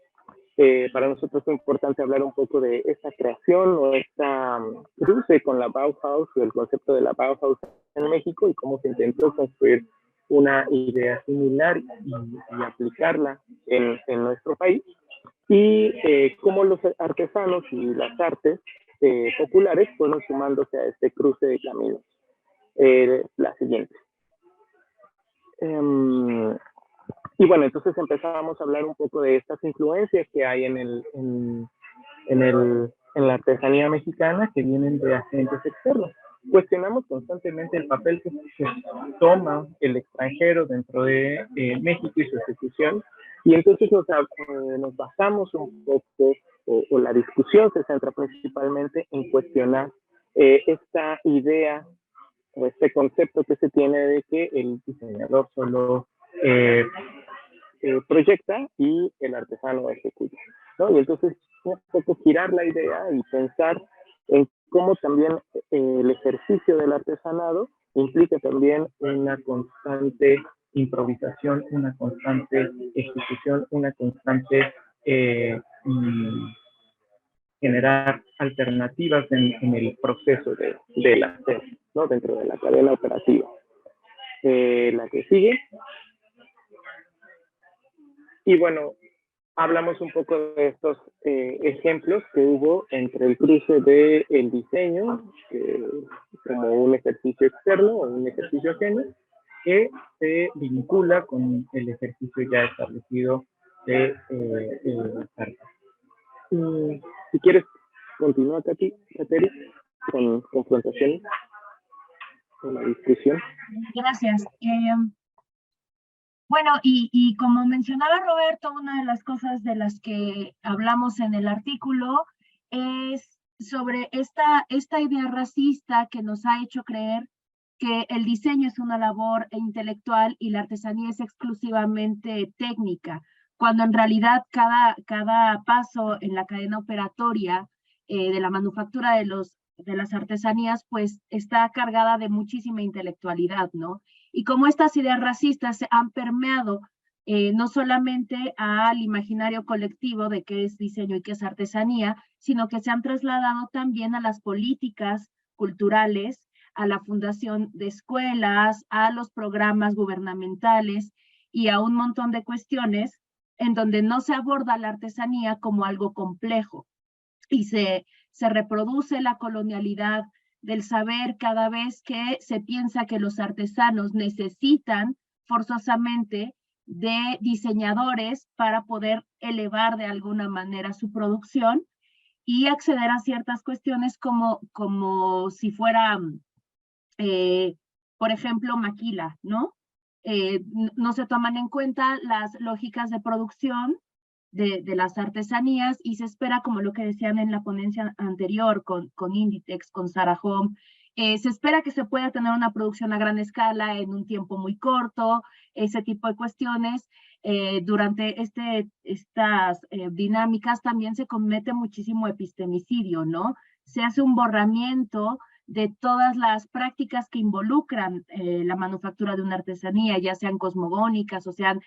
Para nosotros fue importante hablar un poco de esta creación o esta cruce con la Bauhaus o el concepto de la Bauhaus en México y cómo se intentó construir una idea similar y aplicarla en nuestro país, y cómo los artesanos y las artes populares fueron sumándose a este cruce de caminos. La siguiente. Y bueno, entonces empezábamos a hablar un poco de estas influencias que hay en la artesanía mexicana que vienen de agentes externos. Cuestionamos constantemente el papel que toma el extranjero dentro de México y su ejecución, y entonces nos basamos un poco, o la discusión se centra principalmente en cuestionar esta idea o este concepto que se tiene de que el diseñador solo proyecta y el artesano ejecuta, ¿no? Y entonces un poco girar la idea y pensar en cómo también el ejercicio del artesanado implica también una constante improvisación, una constante ejecución, una constante generar alternativas en el proceso del hacer, ¿no? Dentro de la cadena operativa. La que sigue. Y bueno, hablamos un poco de estos ejemplos que hubo entre el cruce del diseño, como un ejercicio externo o un ejercicio ajeno, que se vincula con el ejercicio ya establecido de las artes. Si quieres, continúa, Kateri, con confrontaciones, con la discusión. Gracias. Bueno, y como mencionaba Roberto, una de las cosas de las que hablamos en el artículo es sobre esta idea racista que nos ha hecho creer que el diseño es una labor intelectual y la artesanía es exclusivamente técnica, cuando en realidad cada paso en la cadena operatoria de la manufactura de las artesanías, pues está cargada de muchísima intelectualidad, ¿no? Y como estas ideas racistas se han permeado no solamente al imaginario colectivo de qué es diseño y qué es artesanía, sino que se han trasladado también a las políticas culturales, a la fundación de escuelas, a los programas gubernamentales y a un montón de cuestiones en donde no se aborda la artesanía como algo complejo y se reproduce la colonialidad del saber cada vez que se piensa que los artesanos necesitan forzosamente de diseñadores para poder elevar de alguna manera su producción y acceder a ciertas cuestiones como si fuera, por ejemplo, maquila, ¿no? No se toman en cuenta las lógicas de producción de las artesanías y se espera, como lo que decían en la ponencia anterior con Inditex, con Sarah Home, se espera que se pueda tener una producción a gran escala en un tiempo muy corto, ese tipo de cuestiones. Durante estas dinámicas también se comete muchísimo epistemicidio, ¿no? Se hace un borramiento de todas las prácticas que involucran la manufactura de una artesanía, ya sean cosmogónicas o sean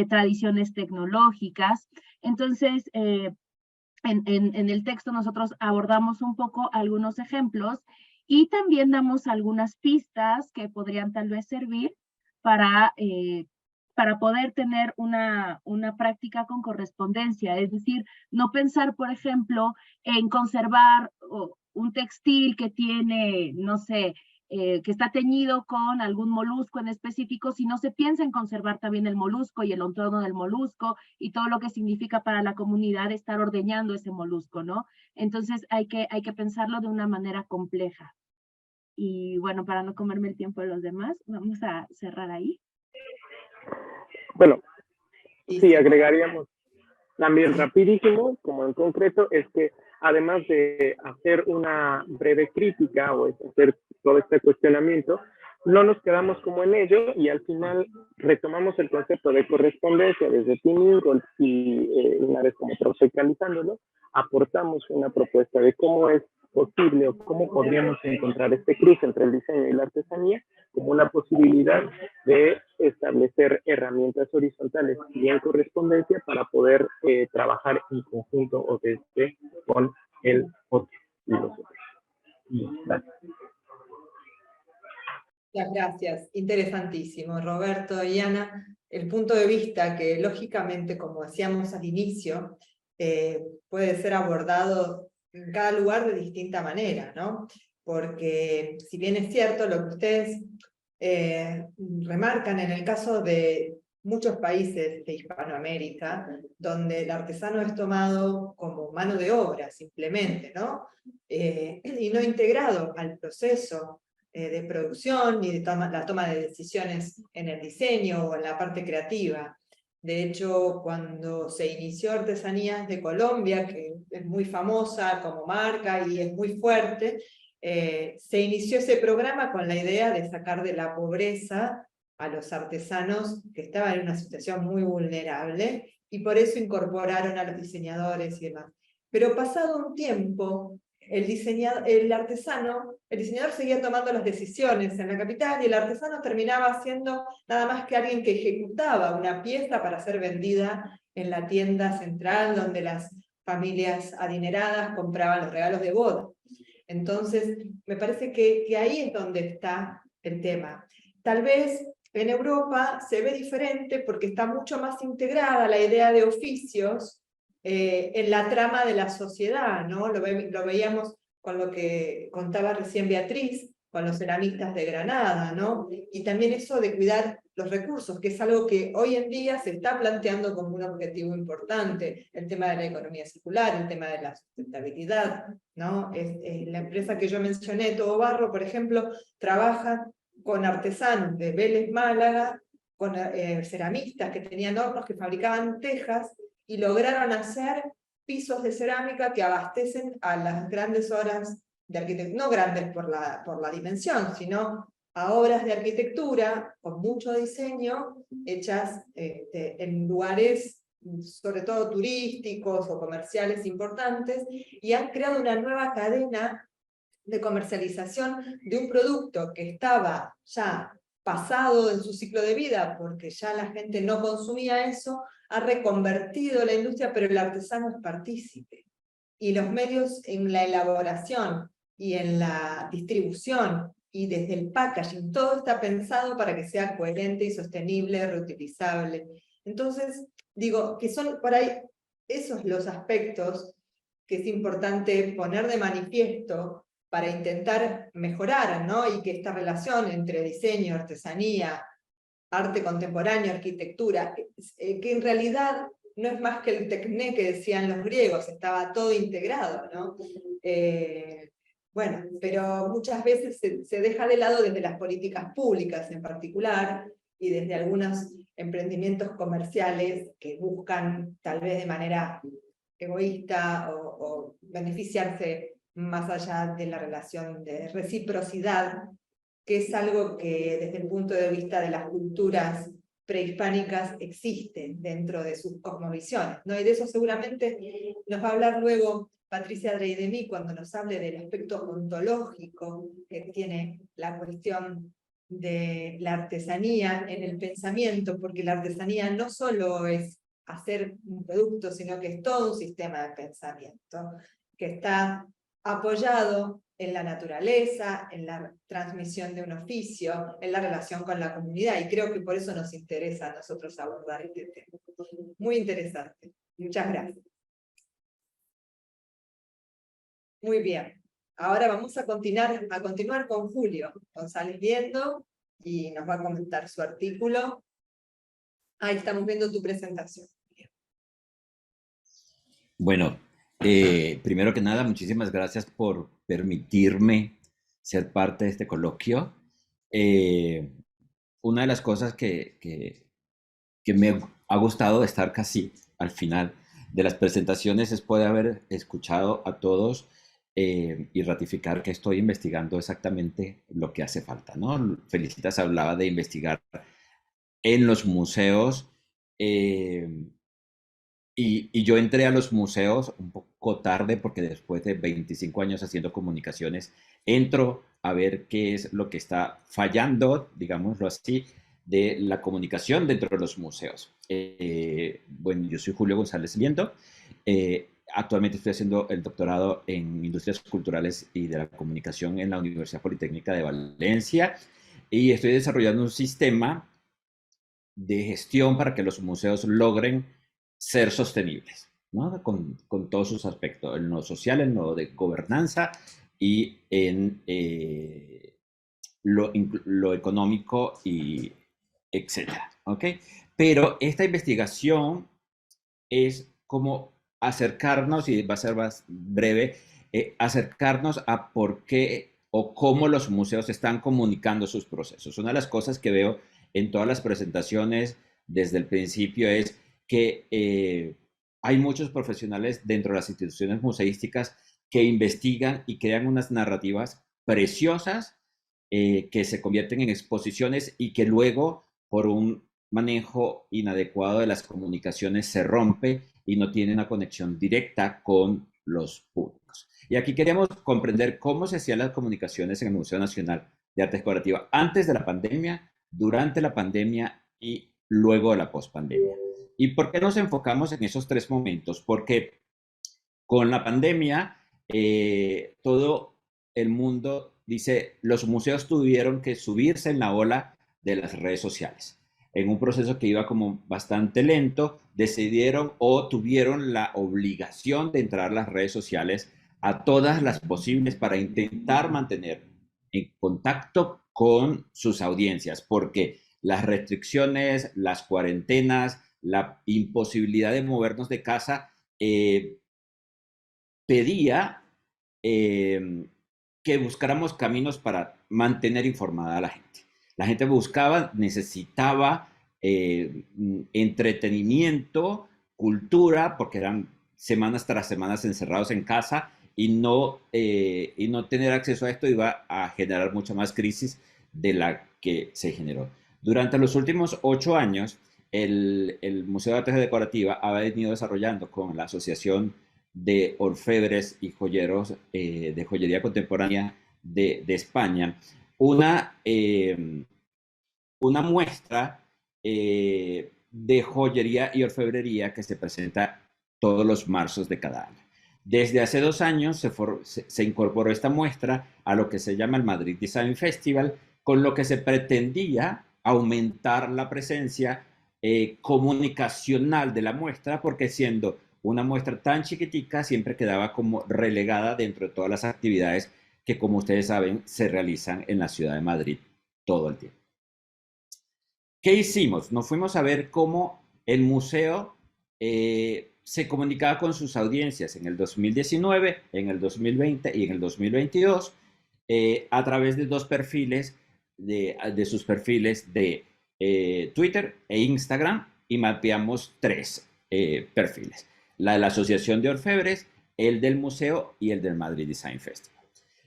tradiciones tecnológicas. Entonces, en el texto nosotros abordamos un poco algunos ejemplos y también damos algunas pistas que podrían tal vez servir para poder tener una práctica con correspondencia, es decir, no pensar, por ejemplo, en conservar un textil que tiene, no sé, que está teñido con algún molusco en específico, si no se piensa en conservar también el molusco y el entorno del molusco y todo lo que significa para la comunidad estar ordeñando ese molusco, ¿no? Entonces hay que pensarlo de una manera compleja. Y bueno, para no comerme el tiempo de los demás, vamos a cerrar ahí. Bueno, sí, agregaríamos también rapidísimo, como en concreto, es que además de hacer una breve crítica o hacer todo este cuestionamiento, no nos quedamos como en ello y al final retomamos el concepto de correspondencia desde Tim Ingold y una vez como tropicalizándolo, aportamos una propuesta de cómo es posible o cómo podríamos encontrar este cruce entre el diseño y la artesanía como una posibilidad de establecer herramientas horizontales y en correspondencia para poder trabajar en conjunto o desde con el otro y los otros. Gracias. Muchas gracias, interesantísimo, Roberto y Ana. El punto de vista que lógicamente, como decíamos al inicio, puede ser abordado en cada lugar de distinta manera, ¿no? Porque si bien es cierto lo que ustedes remarcan en el caso de muchos países de Hispanoamérica, donde el artesano es tomado como mano de obra simplemente, ¿no? Y no integrado al proceso de producción ni de la toma de decisiones en el diseño o en la parte creativa. De hecho, cuando se inició Artesanías de Colombia, que es muy famosa como marca y es muy fuerte, se inició ese programa con la idea de sacar de la pobreza a los artesanos que estaban en una situación muy vulnerable, y por eso incorporaron a los diseñadores y demás. Pero pasado un tiempo, el diseñador seguía tomando las decisiones en la capital y el artesano terminaba siendo nada más que alguien que ejecutaba una pieza para ser vendida en la tienda central donde las familias adineradas compraban los regalos de boda. Entonces, me parece que ahí es donde está el tema. Tal vez en Europa se ve diferente porque está mucho más integrada la idea de oficios en la trama de la sociedad, ¿no? Lo veíamos con lo que contaba recién Beatriz, con los ceramistas de Granada, ¿no? Y también eso de cuidar los recursos, que es algo que hoy en día se está planteando como un objetivo importante, el tema de la economía circular, el tema de la sustentabilidad, ¿no? La empresa que yo mencioné, Todo Barro, por ejemplo, trabaja con artesanos de Vélez, Málaga, con ceramistas que tenían hornos que fabricaban tejas, y lograron hacer pisos de cerámica que abastecen a las grandes obras de arquitectura, no grandes por la dimensión, sino a obras de arquitectura con mucho diseño, hechas en lugares sobre todo turísticos o comerciales importantes, y han creado una nueva cadena de comercialización de un producto que estaba ya pasado en su ciclo de vida, porque ya la gente no consumía eso, ha reconvertido la industria, pero el artesano es partícipe. Y los medios en la elaboración y en la distribución y desde el packaging, todo está pensado para que sea coherente y sostenible, reutilizable. Entonces, digo, que son por ahí esos los aspectos que es importante poner de manifiesto para intentar mejorar, ¿no? Y que esta relación entre diseño, artesanía, arte contemporáneo, arquitectura, que en realidad no es más que el tecné que decían los griegos, estaba todo integrado, ¿no? Bueno, pero muchas veces se deja de lado desde las políticas públicas en particular, y desde algunos emprendimientos comerciales que buscan tal vez de manera egoísta o beneficiarse más allá de la relación de reciprocidad, que es algo que desde el punto de vista de las culturas prehispánicas existe dentro de sus cosmovisiones, ¿no? Y de eso seguramente nos va a hablar luego Patricia Dreidemi cuando nos hable del aspecto ontológico que tiene la cuestión de la artesanía en el pensamiento, porque la artesanía no solo es hacer un producto, sino que es todo un sistema de pensamiento, que está apoyado en la naturaleza, en la transmisión de un oficio, en la relación con la comunidad, y creo que por eso nos interesa a nosotros abordar este tema. Muy interesante. Muchas gracias. Muy bien. Ahora vamos a continuar con Julio González Viendo, y nos va a comentar su artículo. Ahí estamos viendo tu presentación. Bueno, primero que nada, muchísimas gracias por permitirme ser parte de este coloquio. Una de las cosas que me ha gustado estar casi al final de las presentaciones es poder haber escuchado a todos y ratificar que estoy investigando exactamente lo que hace falta, ¿no? Felicitas hablaba de investigar en los museos. Y yo entré a los museos un poco tarde porque después de 25 años haciendo comunicaciones, entro a ver qué es lo que está fallando, digámoslo así, de la comunicación dentro de los museos. Bueno, yo soy Julio González Viendo. Actualmente estoy haciendo el doctorado en Industrias Culturales y de la Comunicación en la Universidad Politécnica de Valencia y estoy desarrollando un sistema de gestión para que los museos logren ser sostenibles, ¿no? Con todos sus aspectos, en lo social, en lo de gobernanza y en lo económico y etcétera, ¿ok? Pero esta investigación es como acercarnos, y va a ser más breve, acercarnos a por qué o cómo los museos están comunicando sus procesos. Una de las cosas que veo en todas las presentaciones desde el principio es que hay muchos profesionales dentro de las instituciones museísticas que investigan y crean unas narrativas preciosas que se convierten en exposiciones y que luego, por un manejo inadecuado de las comunicaciones, se rompe y no tiene una conexión directa con los públicos. Y aquí queríamos comprender cómo se hacían las comunicaciones en el Museo Nacional de Arte Decorativa antes de la pandemia, durante la pandemia y luego de la pospandemia. ¿Y por qué nos enfocamos en esos tres momentos? Porque con la pandemia todo el mundo dice, los museos tuvieron que subirse en la ola de las redes sociales. En un proceso que iba como bastante lento, decidieron o tuvieron la obligación de entrar a las redes sociales a todas las posibles para intentar mantener en contacto con sus audiencias, porque las restricciones, las cuarentenas, la imposibilidad de movernos de casa pedía que buscáramos caminos para mantener informada a la gente. La gente buscaba, necesitaba entretenimiento, cultura, porque eran semanas tras semanas encerrados en casa y no tener acceso a esto iba a generar mucha más crisis de la que se generó. Durante los últimos 8 años, el Museo de Arte Decorativa ha venido desarrollando con la Asociación de Orfebres y Joyeros de Joyería Contemporánea de España una una muestra de joyería y orfebrería que se presenta todos los marzos de cada año. Desde hace 2 años se incorporó esta muestra a lo que se llama el Madrid Design Festival, con lo que se pretendía aumentar la presencia comunicacional de la muestra, porque siendo una muestra tan chiquitica, siempre quedaba como relegada dentro de todas las actividades que, como ustedes saben, se realizan en la ciudad de Madrid todo el tiempo. ¿Qué hicimos? Nos fuimos a ver cómo el museo se comunicaba con sus audiencias en el 2019, en el 2020 y en el 2022 a través de 2 perfiles, de sus perfiles de Twitter e Instagram, y mapeamos 3 perfiles. La de la Asociación de Orfebres, el del museo y el del Madrid Design Festival.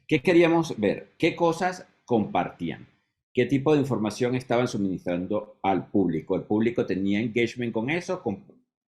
¿Qué queríamos ver? ¿Qué cosas compartían? ¿Qué tipo de información estaban suministrando al público? El público tenía engagement con eso,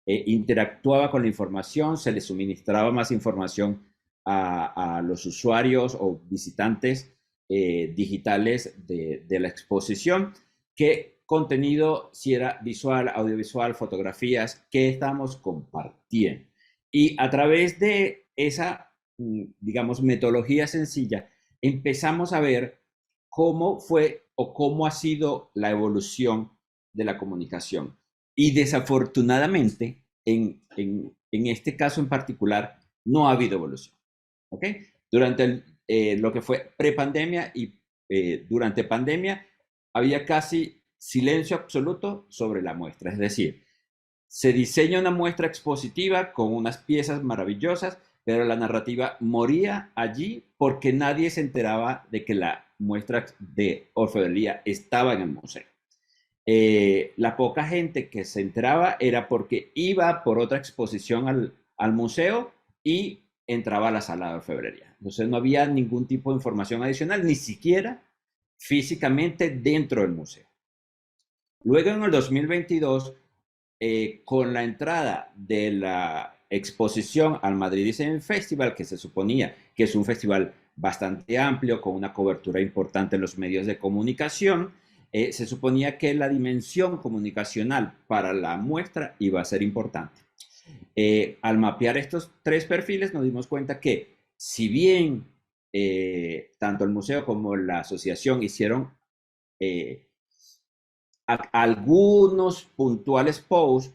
interactuaba con la información, se le suministraba más información a los usuarios o visitantes digitales de la exposición. ¿Qué contenido, si era visual, audiovisual, fotografías, qué estamos compartiendo? Y a través de esa, digamos, metodología sencilla, empezamos a ver cómo fue o cómo ha sido la evolución de la comunicación. Y desafortunadamente, en este caso en particular, no ha habido evolución. ¿Ok? Durante lo que fue prepandemia y durante pandemia, había casi silencio absoluto sobre la muestra. Es decir, se diseña una muestra expositiva con unas piezas maravillosas, pero la narrativa moría allí porque nadie se enteraba de que la muestra de orfebrería estaba en el museo. La poca gente que se enteraba era porque iba por otra exposición al museo y entraba a la sala de orfebrería. Entonces no había ningún tipo de información adicional, ni siquiera físicamente dentro del museo. Luego en el 2022, con la entrada de la exposición al Madrid Design Festival, que se suponía que es un festival bastante amplio, con una cobertura importante en los medios de comunicación, se suponía que la dimensión comunicacional para la muestra iba a ser importante. Al mapear estos 3 perfiles nos dimos cuenta que, si bien tanto el museo como la asociación hicieron algunos puntuales posts,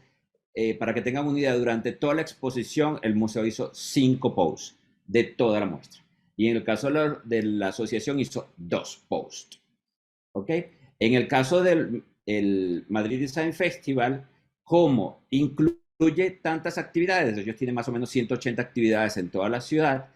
para que tengan una idea, durante toda la exposición el museo hizo 5 posts de toda la muestra. Y en el caso de la asociación hizo 2 posts. ¿Ok? En el caso del Madrid Design Festival, como incluye tantas actividades, ellos tienen más o menos 180 actividades en toda la ciudad,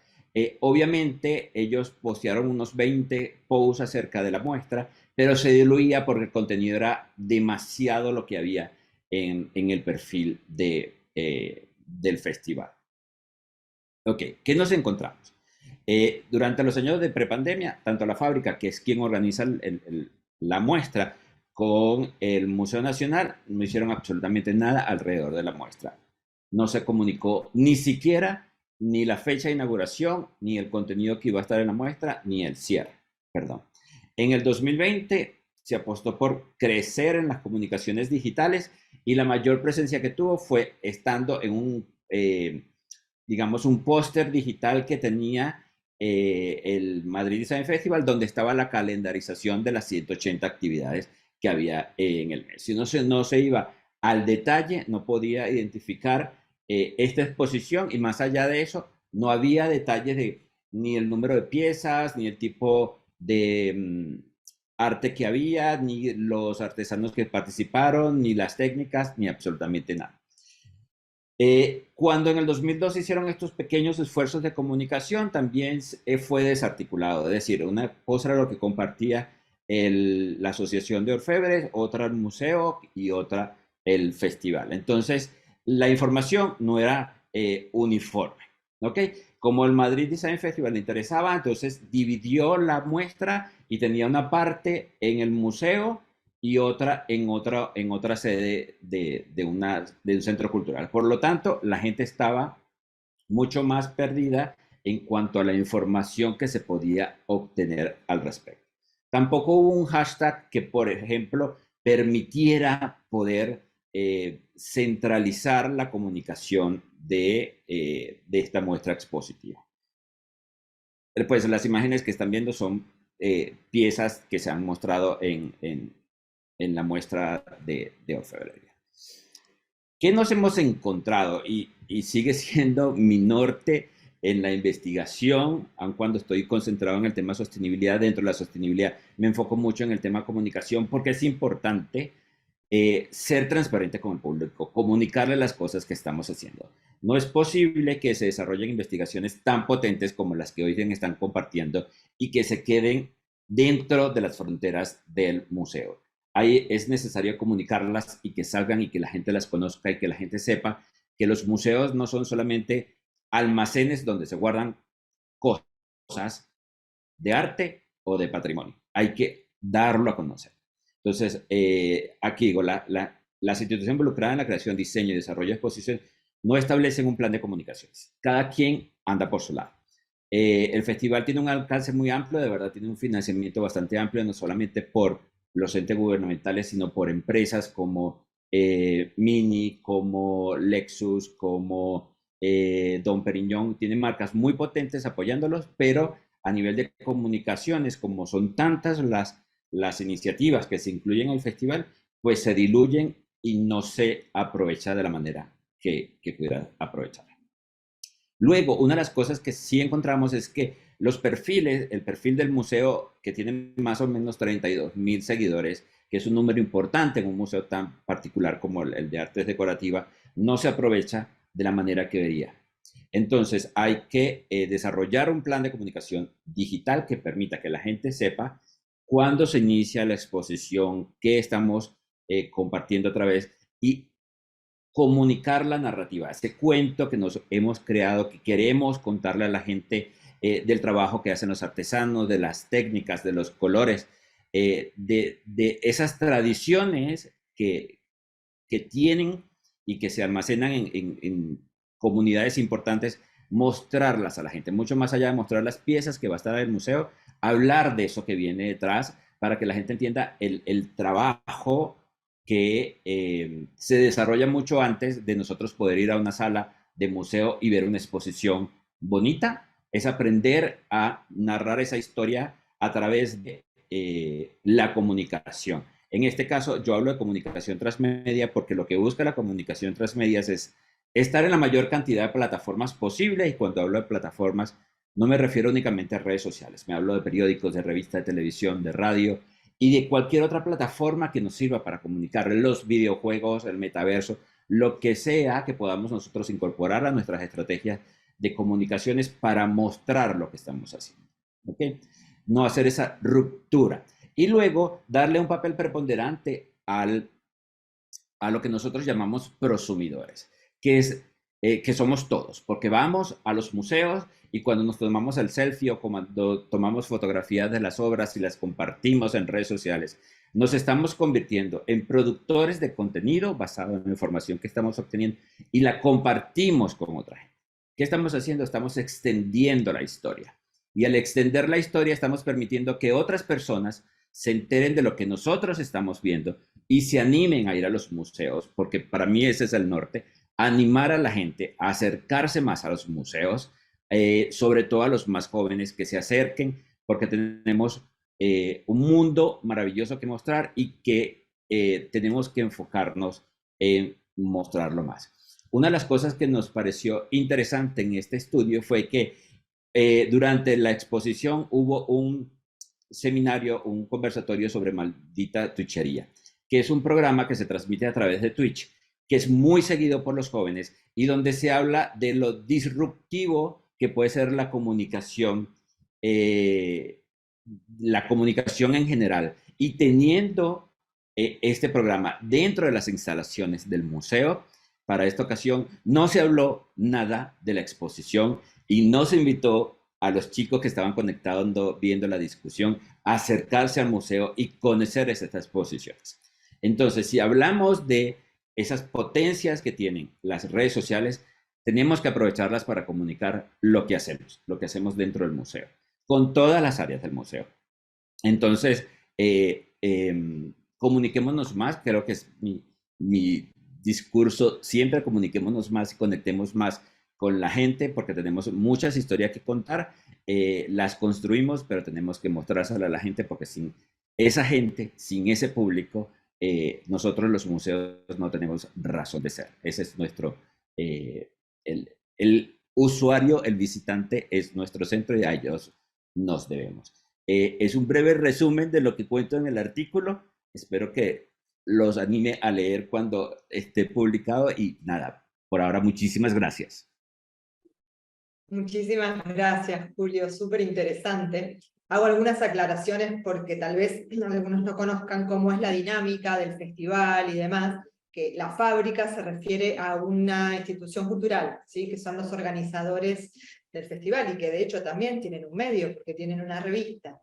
obviamente ellos postearon unos 20 posts acerca de la muestra, pero se diluía porque el contenido era demasiado lo que había en el perfil del festival. Ok, ¿qué nos encontramos? Durante los años de prepandemia, tanto la fábrica, que es quien organiza la muestra, con el Museo Nacional, no hicieron absolutamente nada alrededor de la muestra. No se comunicó ni siquiera ni la fecha de inauguración, ni el contenido que iba a estar en la muestra, ni el cierre, perdón. En el 2020 se apostó por crecer en las comunicaciones digitales y la mayor presencia que tuvo fue estando en un, digamos, un póster digital que tenía el Madrid Design Festival, donde estaba la calendarización de las 180 actividades que había en el mes. Si no se iba al detalle, no podía identificar esta exposición, y más allá de eso, no había detalles de ni el número de piezas, ni el tipo de arte que había, ni los artesanos que participaron, ni las técnicas, ni absolutamente nada. Cuando en el 2002 hicieron estos pequeños esfuerzos de comunicación, también fue desarticulado. Es decir, una cosa era lo que compartía la Asociación de Orfebres, otra el museo y otra el festival. Entonces, la información no era uniforme. ¿Ok? Como el Madrid Design Festival le interesaba, entonces dividió la muestra y tenía una parte en el museo y otra en otra sede de un centro cultural. Por lo tanto, la gente estaba mucho más perdida en cuanto a la información que se podía obtener al respecto. Tampoco hubo un hashtag que, por ejemplo, permitiera poder centralizar la comunicación de esta muestra expositiva. Pues las imágenes que están viendo son piezas que se han mostrado en la muestra de orfebrería. ¿Qué nos hemos encontrado? Y sigue siendo mi norte en la investigación, aun cuando estoy concentrado en el tema sostenibilidad. Dentro de la sostenibilidad me enfoco mucho en el tema comunicación, porque es importante ser transparente con el público, comunicarle las cosas que estamos haciendo. No es posible que se desarrollen investigaciones tan potentes como las que hoy día están compartiendo y que se queden dentro de las fronteras del museo. Ahí es necesario comunicarlas y que salgan y que la gente las conozca y que la gente sepa que los museos no son solamente almacenes donde se guardan cosas de arte o de patrimonio. Hay que darlo a conocer. Entonces, aquí digo, las instituciones involucradas en la creación, diseño y desarrollo de exposiciones no establecen un plan de comunicaciones. Cada quien anda por su lado. El festival tiene un alcance muy amplio, de verdad tiene un financiamiento bastante amplio, no solamente por los entes gubernamentales, sino por empresas como Mini, como Lexus, como Dom Perignon. Tienen marcas muy potentes apoyándolos, pero a nivel de comunicaciones, como son tantas las iniciativas que se incluyen en el festival, pues se diluyen y no se aprovecha de la manera que pudiera aprovechar. Luego, una de las cosas que sí encontramos es que los perfiles, el perfil del museo, que tiene más o menos 32,000 seguidores, que es un número importante en un museo tan particular como el de artes decorativas, no se aprovecha de la manera que debería. Entonces, hay que desarrollar un plan de comunicación digital que permita que la gente sepa cuándo se inicia la exposición, qué estamos compartiendo a través, y comunicar la narrativa, ese cuento que nos hemos creado, que queremos contarle a la gente del trabajo que hacen los artesanos, de las técnicas, de los colores, de esas tradiciones que tienen y que se almacenan en comunidades importantes, mostrarlas a la gente, mucho más allá de mostrar las piezas que va a estar en el museo, hablar de eso que viene detrás para que la gente entienda el trabajo que se desarrolla mucho antes de nosotros poder ir a una sala de museo y ver una exposición bonita. Es aprender a narrar esa historia a través de la comunicación. En este caso, yo hablo de comunicación transmedia porque lo que busca la comunicación transmedia es estar en la mayor cantidad de plataformas posible, y cuando hablo de plataformas no me refiero únicamente a redes sociales, me hablo de periódicos, de revistas de televisión, de radio y de cualquier otra plataforma que nos sirva para comunicar, los videojuegos, el metaverso, lo que sea que podamos nosotros incorporar a nuestras estrategias de comunicaciones para mostrar lo que estamos haciendo. ¿Okay? No hacer esa ruptura. Y luego darle un papel preponderante a lo que nosotros llamamos prosumidores, que somos todos, porque vamos a los museos y cuando nos tomamos el selfie o cuando tomamos fotografías de las obras y las compartimos en redes sociales, nos estamos convirtiendo en productores de contenido basado en la información que estamos obteniendo y la compartimos con otra gente. ¿Qué estamos haciendo? Estamos extendiendo la historia. Y al extender la historia estamos permitiendo que otras personas se enteren de lo que nosotros estamos viendo y se animen a ir a los museos, porque para mí ese es el norte, animar a la gente a acercarse más a los museos, sobre todo a los más jóvenes, que se acerquen, porque tenemos un mundo maravilloso que mostrar y que tenemos que enfocarnos en mostrarlo más. Una de las cosas que nos pareció interesante en este estudio fue que durante la exposición hubo un seminario, un conversatorio sobre Maldita Twitchería, que es un programa que se transmite a través de Twitch, que es muy seguido por los jóvenes y donde se habla de lo disruptivo que puede ser la comunicación en general. Y teniendo este programa dentro de las instalaciones del museo, para esta ocasión no se habló nada de la exposición y no se invitó a los chicos que estaban conectados viendo la discusión a acercarse al museo y conocer estas exposiciones. Entonces, si hablamos de esas potencias que tienen las redes sociales, tenemos que aprovecharlas para comunicar lo que hacemos dentro del museo, con todas las áreas del museo. Entonces, comuniquémonos más, creo que es mi discurso, siempre comuniquémonos más y conectemos más con la gente, porque tenemos muchas historias que contar, las construimos, pero tenemos que mostrárselas a la gente, porque sin esa gente, sin ese público, nosotros los museos no tenemos razón de ser. Ese es nuestro, el usuario, el visitante es nuestro centro y a ellos nos debemos. Es un breve resumen de lo que cuento en el artículo. Espero que los anime a leer cuando esté publicado y nada, por ahora muchísimas gracias. Muchísimas gracias, Julio, súper interesante. Hago algunas aclaraciones porque tal vez algunos no conozcan cómo es la dinámica del festival y demás, que la fábrica se refiere a una institución cultural, ¿sí? Que son los organizadores del festival y que de hecho también tienen un medio, porque tienen una revista.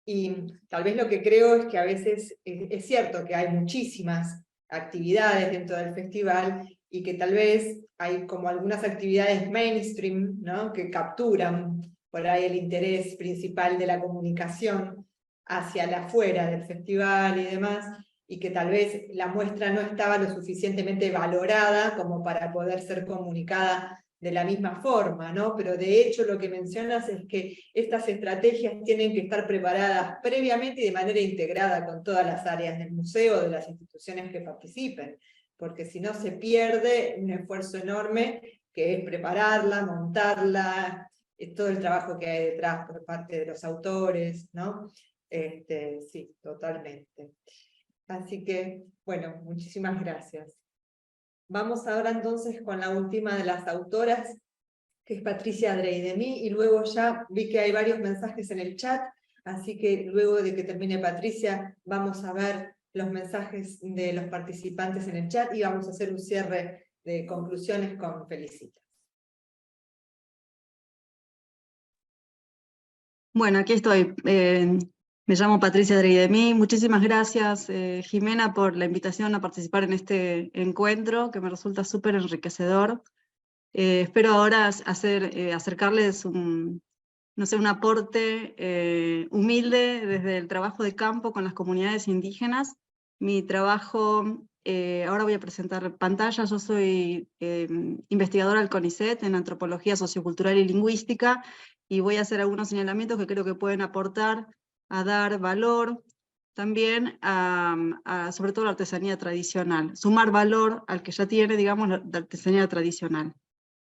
Y tal vez lo que creo es que a veces es cierto que hay muchísimas actividades dentro del festival y que tal vez hay como algunas actividades mainstream, ¿no? Que capturan por ahí el interés principal de la comunicación hacia la afuera del festival y demás, y que tal vez la muestra no estaba lo suficientemente valorada como para poder ser comunicada de la misma forma, ¿no? Pero de hecho lo que mencionas es que estas estrategias tienen que estar preparadas previamente y de manera integrada con todas las áreas del museo, de las instituciones que participen, porque si no se pierde un esfuerzo enorme que es prepararla, montarla, todo el trabajo que hay detrás por parte de los autores, ¿no? Sí, totalmente. Así que, bueno, muchísimas gracias. Vamos ahora entonces con la última de las autoras, que es Patricia Dreidemi, y luego ya vi que hay varios mensajes en el chat, así que luego de que termine Patricia, vamos a ver los mensajes de los participantes en el chat y vamos a hacer un cierre de conclusiones con Felicitas. Bueno, aquí estoy. Me llamo Patricia Dreidemi. Muchísimas gracias, Jimena, por la invitación a participar en este encuentro, que me resulta súper enriquecedor. Espero ahora acercarles un aporte humilde desde el trabajo de campo con las comunidades indígenas. Mi trabajo, ahora voy a presentar pantalla. Yo soy investigadora del CONICET en Antropología Sociocultural y Lingüística, y voy a hacer algunos señalamientos que creo que pueden aportar a dar valor también sobre todo la artesanía tradicional, sumar valor al que ya tiene, digamos, la artesanía tradicional.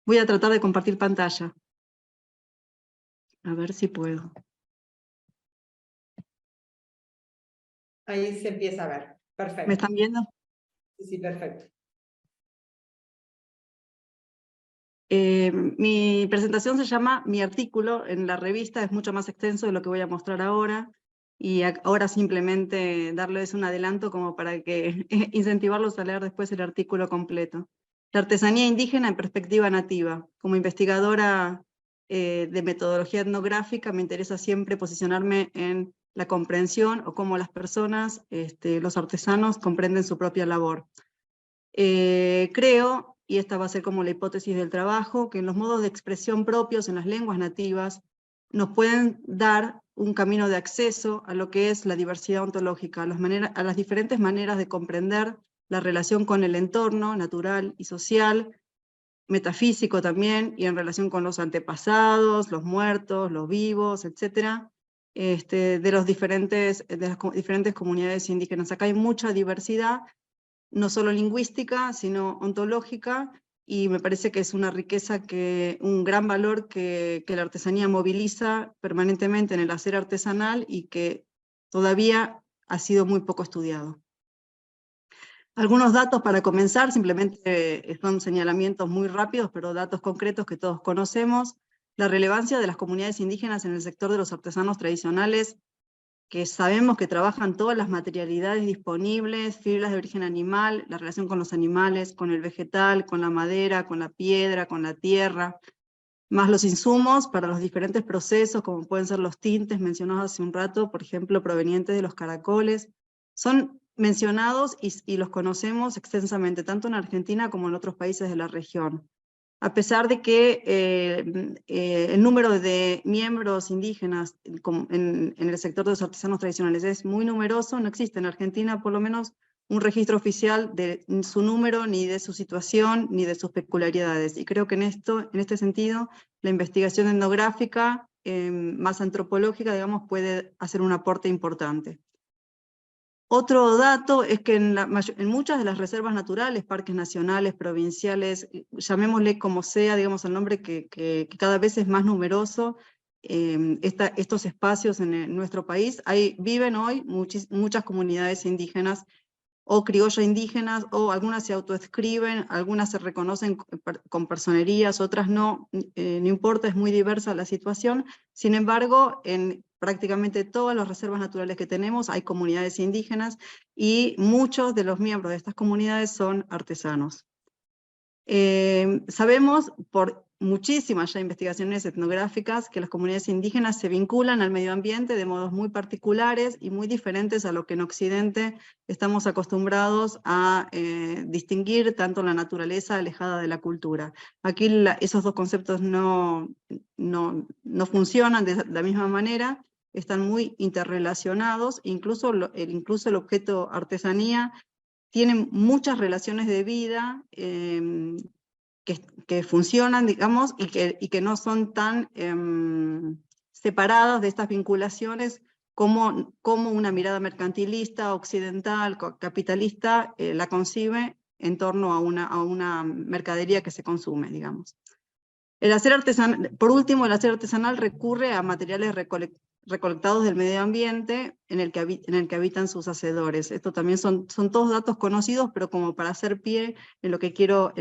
Voy a tratar de compartir pantalla. A ver si puedo. Ahí se empieza a ver. Perfecto. ¿Me están viendo? Sí, perfecto. Mi presentación se llama Mi artículo en la revista, es mucho más extenso de lo que voy a mostrar ahora, y ahora simplemente darles un adelanto como para que incentivarlos a leer después el artículo completo. La artesanía indígena en perspectiva nativa. Como investigadora de metodología etnográfica me interesa siempre posicionarme en la comprensión o cómo las personas, los artesanos, comprenden su propia labor. Creo, y esta va a ser como la hipótesis del trabajo, que en los modos de expresión propios en las lenguas nativas nos pueden dar un camino de acceso a lo que es la diversidad ontológica, a las diferentes maneras de comprender la relación con el entorno natural y social, metafísico también, y en relación con los antepasados, los muertos, los vivos, etc., de las diferentes comunidades indígenas. Acá hay mucha diversidad, no solo lingüística, sino ontológica, y me parece que es una riqueza, un gran valor que la artesanía moviliza permanentemente en el hacer artesanal y que todavía ha sido muy poco estudiado. Algunos datos para comenzar, simplemente son señalamientos muy rápidos, pero datos concretos que todos conocemos. La relevancia de las comunidades indígenas en el sector de los artesanos tradicionales, que sabemos que trabajan todas las materialidades disponibles, fibras de origen animal, la relación con los animales, con el vegetal, con la madera, con la piedra, con la tierra, más los insumos para los diferentes procesos, como pueden ser los tintes mencionados hace un rato, por ejemplo, provenientes de los caracoles. Son mencionados y los conocemos extensamente, tanto en Argentina como en otros países de la región. a pesar de que el número de miembros indígenas en el sector de los artesanos tradicionales es muy numeroso, no existe en Argentina por lo menos un registro oficial de su número, ni de su situación, ni de sus peculiaridades. Y creo que en este sentido, la investigación etnográfica, más antropológica, digamos, puede hacer un aporte importante. Otro dato es que en muchas de las reservas naturales, parques nacionales, provinciales, llamémosle como sea, digamos el nombre que cada vez es más numeroso, estos espacios en nuestro país, viven hoy muchas comunidades indígenas o criollas indígenas, o algunas se autoescriben, algunas se reconocen con personerías, otras no, no importa, es muy diversa la situación. Sin embargo, en prácticamente todas las reservas naturales que tenemos hay comunidades indígenas, y muchos de los miembros de estas comunidades son artesanos. Sabemos por muchísimas ya investigaciones etnográficas que las comunidades indígenas se vinculan al medio ambiente de modos muy particulares y muy diferentes a lo que en Occidente estamos acostumbrados a distinguir, tanto la naturaleza alejada de la cultura. Aquí esos dos conceptos no funcionan de la misma manera, están muy interrelacionados, incluso el objeto artesanía tienen muchas relaciones de vida que funcionan, digamos, y que no son tan separadas de estas vinculaciones como una mirada mercantilista, occidental, capitalista, la concibe en torno a una mercadería que se consume, digamos. Por último, el hacer artesanal recurre a materiales recolectados del medio ambiente en el que habitan sus hacedores. Esto también son todos datos conocidos, pero como para hacer pie en lo que quiero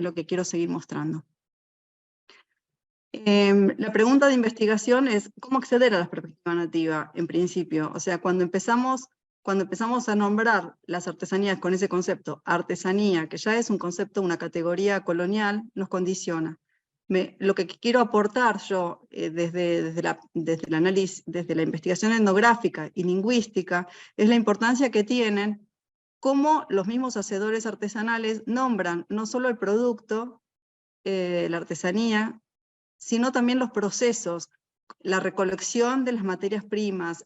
seguir mostrando. La pregunta de investigación es ¿cómo acceder a la perspectiva nativa? En principio, o sea, cuando empezamos a nombrar las artesanías con ese concepto, artesanía, que ya es un concepto, una categoría colonial, nos condiciona. Lo que quiero aportar yo desde el análisis, desde la investigación etnográfica y lingüística, es la importancia que tienen cómo los mismos hacedores artesanales nombran no solo el producto, la artesanía, sino también los procesos, la recolección de las materias primas.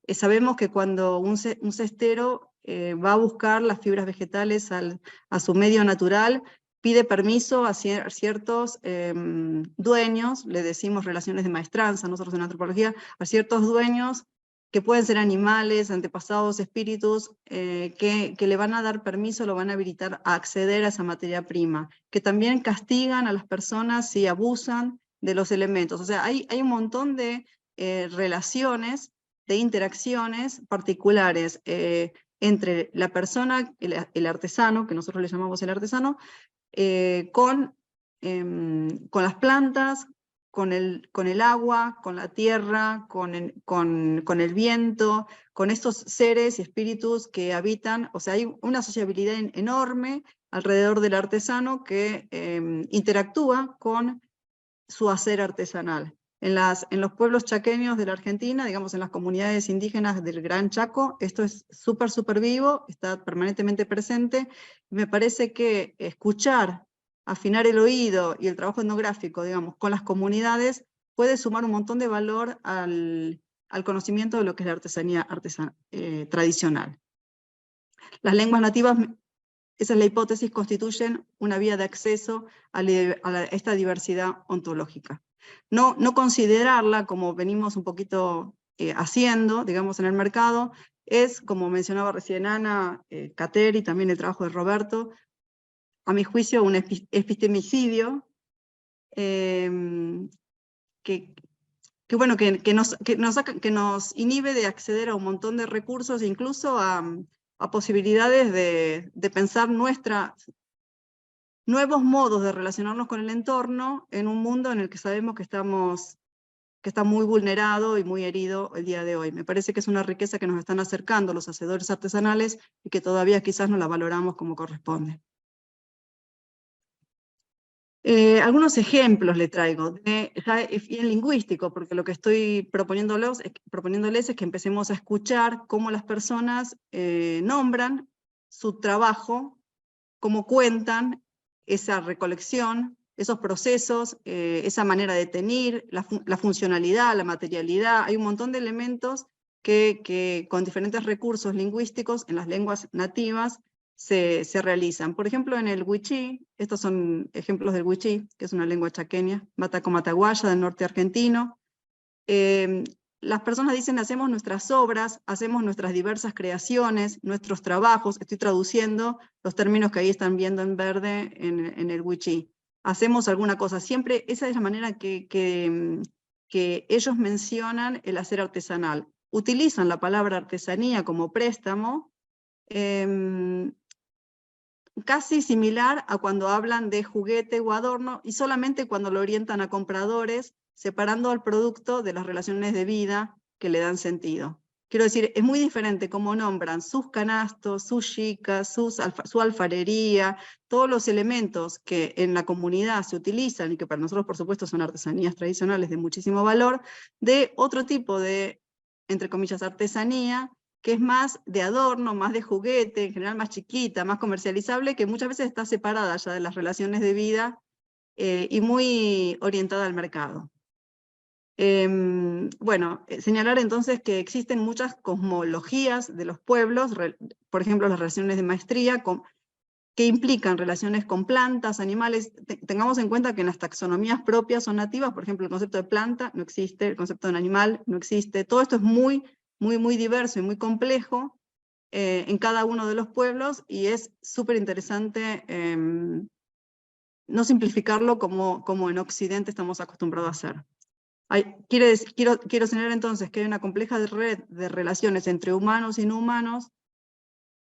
Sabemos que cuando un cestero va a buscar las fibras vegetales a su medio natural, pide permiso a ciertos dueños, le decimos relaciones de maestranza, nosotros en antropología, a ciertos dueños que pueden ser animales, antepasados, espíritus, que le van a dar permiso, lo van a habilitar a acceder a esa materia prima, que también castigan a las personas si abusan de los elementos. O sea, hay un montón de relaciones, de interacciones particulares entre la persona, el artesano, que nosotros le llamamos el artesano, con las plantas, con el agua, con la tierra, con el viento, con estos seres y espíritus que habitan. O sea, hay una sociabilidad enorme alrededor del artesano que interactúa con su hacer artesanal. En los pueblos chaqueños de la Argentina, digamos en las comunidades indígenas del Gran Chaco, esto es súper vivo, está permanentemente presente. Me parece que escuchar, afinar el oído y el trabajo etnográfico, digamos, con las comunidades, puede sumar un montón de valor al conocimiento de lo que es la artesanía tradicional. Las lenguas nativas, esa es la hipótesis, constituyen una vía de acceso a esta diversidad ontológica. No considerarla, como venimos un poquito haciendo, digamos, en el mercado, es, como mencionaba recién Ana, Cater, y también el trabajo de Roberto, a mi juicio un epistemicidio que nos inhibe de acceder a un montón de recursos, incluso a posibilidades de pensar nuevos modos de relacionarnos con el entorno en un mundo en el que sabemos que está muy vulnerado y muy herido el día de hoy. Me parece que es una riqueza que nos están acercando los hacedores artesanales y que todavía quizás no la valoramos como corresponde. Algunos ejemplos le traigo, ya es bien lingüístico, porque lo que estoy proponiéndoles es que empecemos a escuchar cómo las personas nombran su trabajo, cómo cuentan esa recolección, esos procesos, esa manera de tener, la funcionalidad, la materialidad. Hay un montón de elementos que con diferentes recursos lingüísticos en las lenguas nativas se realizan. Por ejemplo, en el wichí, estos son ejemplos del wichí, que es una lengua chaqueña, mataco-mataguaya del norte argentino. Las personas dicen, hacemos nuestras obras, hacemos nuestras diversas creaciones, nuestros trabajos. Estoy traduciendo los términos que ahí están viendo en verde en el wichí. Hacemos alguna cosa. Siempre esa es la manera que ellos mencionan el hacer artesanal. Utilizan la palabra artesanía como préstamo, casi similar a cuando hablan de juguete o adorno, y solamente cuando lo orientan a compradores, separando al producto de las relaciones de vida que le dan sentido. Quiero decir, es muy diferente cómo nombran sus canastos, sus chicas, su alfarería, todos los elementos que en la comunidad se utilizan y que para nosotros, por supuesto, son artesanías tradicionales de muchísimo valor, de otro tipo de, entre comillas, artesanía, que es más de adorno, más de juguete, en general más chiquita, más comercializable, que muchas veces está separada ya de las relaciones de vida y muy orientada al mercado. Bueno, señalar entonces que existen muchas cosmologías de los pueblos, por ejemplo las relaciones de maestría, que implican relaciones con plantas, animales. Tengamos en cuenta que en las taxonomías propias son nativas, por ejemplo el concepto de planta no existe, el concepto de un animal no existe, todo esto es muy diverso y muy complejo en cada uno de los pueblos, y es súper interesante no simplificarlo como en Occidente estamos acostumbrados a hacer. Quiero señalar entonces que hay una compleja red de relaciones entre humanos y no humanos,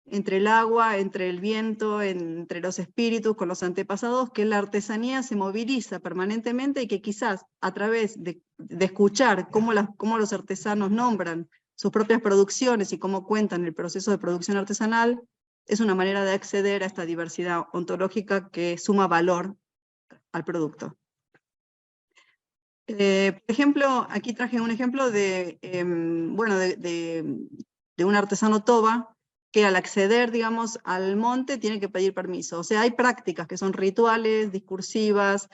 entre el agua, entre el viento, entre los espíritus, con los antepasados, que la artesanía se moviliza permanentemente y que quizás a través de escuchar cómo los artesanos nombran sus propias producciones y cómo cuentan el proceso de producción artesanal, es una manera de acceder a esta diversidad ontológica que suma valor al producto. Por ejemplo, aquí traje un ejemplo de un artesano toba que al acceder, digamos, al monte tiene que pedir permiso. O sea, hay prácticas que son rituales, discursivas,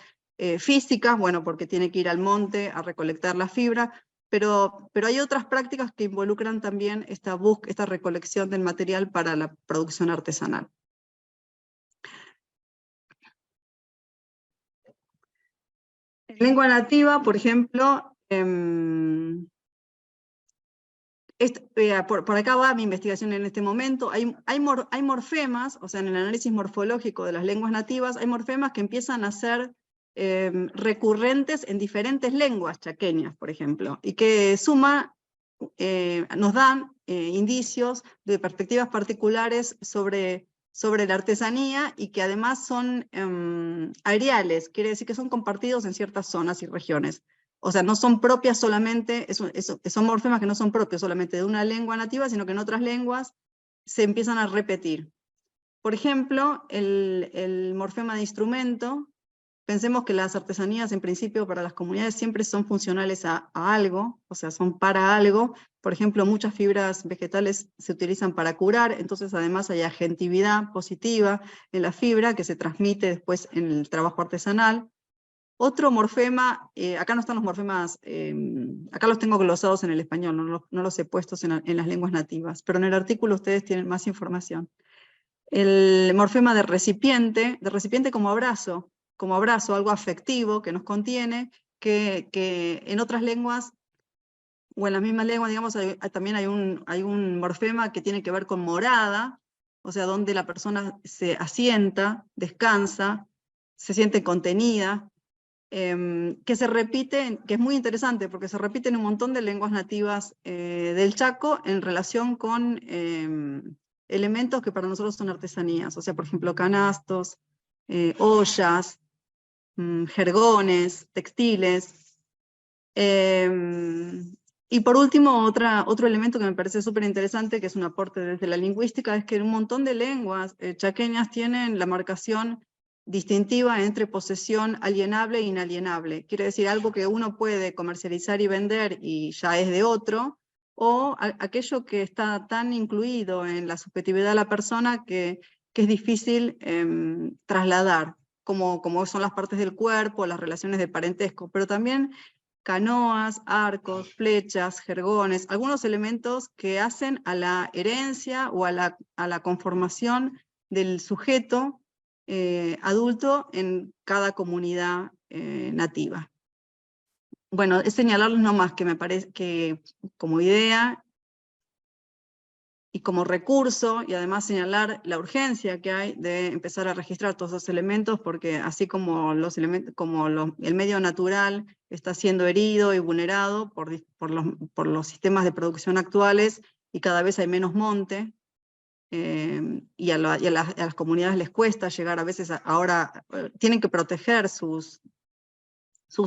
físicas, bueno, porque tiene que ir al monte a recolectar la fibra, pero hay otras prácticas que involucran también esta recolección del material para la producción artesanal. En lengua nativa, por ejemplo, por acá va mi investigación en este momento, hay morfemas, o sea, en el análisis morfológico de las lenguas nativas, hay morfemas que empiezan a ser recurrentes en diferentes lenguas chaqueñas, por ejemplo, y que nos dan indicios de perspectivas particulares sobre la artesanía, y que además son areales, quiere decir que son compartidos en ciertas zonas y regiones. O sea, no son propias solamente, son morfemas que no son propios solamente de una lengua nativa, sino que en otras lenguas se empiezan a repetir. Por ejemplo, el morfema de instrumento, pensemos que las artesanías en principio para las comunidades siempre son funcionales a algo, o sea, son para algo. Por ejemplo, muchas fibras vegetales se utilizan para curar, entonces además hay agentividad positiva en la fibra que se transmite después en el trabajo artesanal. Otro morfema, acá no están los morfemas, acá los tengo glosados en el español, no los he puesto en las lenguas nativas, pero en el artículo ustedes tienen más información. El morfema de recipiente como abrazo, algo afectivo que nos contiene, que en otras lenguas, o en las mismas lenguas, digamos, también hay un morfema que tiene que ver con morada, o sea, donde la persona se asienta, descansa, se siente contenida, que se repite, que es muy interesante porque se repite en un montón de lenguas nativas del Chaco en relación con elementos que para nosotros son artesanías, o sea, por ejemplo, canastos, ollas, jergones, textiles. Y por último, otro elemento que me parece súper interesante, que es un aporte desde la lingüística, es que un montón de lenguas chaqueñas tienen la marcación distintiva entre posesión alienable e inalienable. Quiere decir algo que uno puede comercializar y vender y ya es de otro, o aquello que está tan incluido en la subjetividad de la persona que es difícil trasladar. como son las partes del cuerpo, las relaciones de parentesco, pero también canoas, arcos, flechas, jergones, algunos elementos que hacen a la herencia o a la conformación del sujeto adulto en cada comunidad nativa. Bueno, es señalarles nomás que me parece que como idea y como recurso, y además señalar la urgencia que hay de empezar a registrar todos esos elementos, porque así como el medio natural está siendo herido y vulnerado por los sistemas de producción actuales, y cada vez hay menos monte, y a las comunidades les cuesta llegar, a veces ahora tienen que proteger sus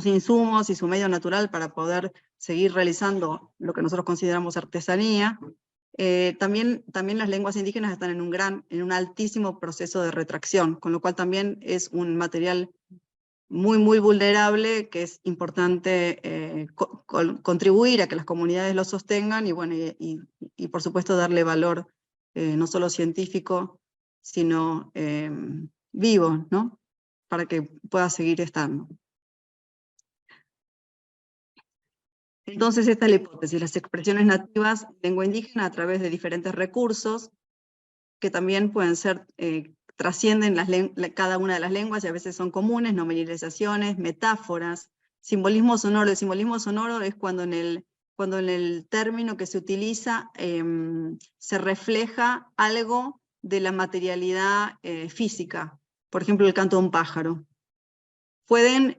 insumos y su medio natural para poder seguir realizando lo que nosotros consideramos artesanía. También las lenguas indígenas están en un altísimo proceso de retracción, con lo cual también es un material muy, muy vulnerable, que es importante contribuir a que las comunidades lo sostengan, y bueno, y por supuesto darle valor no solo científico, sino vivo, ¿no? Para que pueda seguir estando. Entonces esta es la hipótesis, las expresiones nativas en lengua indígena a través de diferentes recursos, que también pueden ser, trascienden cada una de las lenguas, y a veces son comunes, nominalizaciones, metáforas, simbolismo sonoro. El simbolismo sonoro es cuando en el término que se utiliza se refleja algo de la materialidad física, por ejemplo el canto de un pájaro. Pueden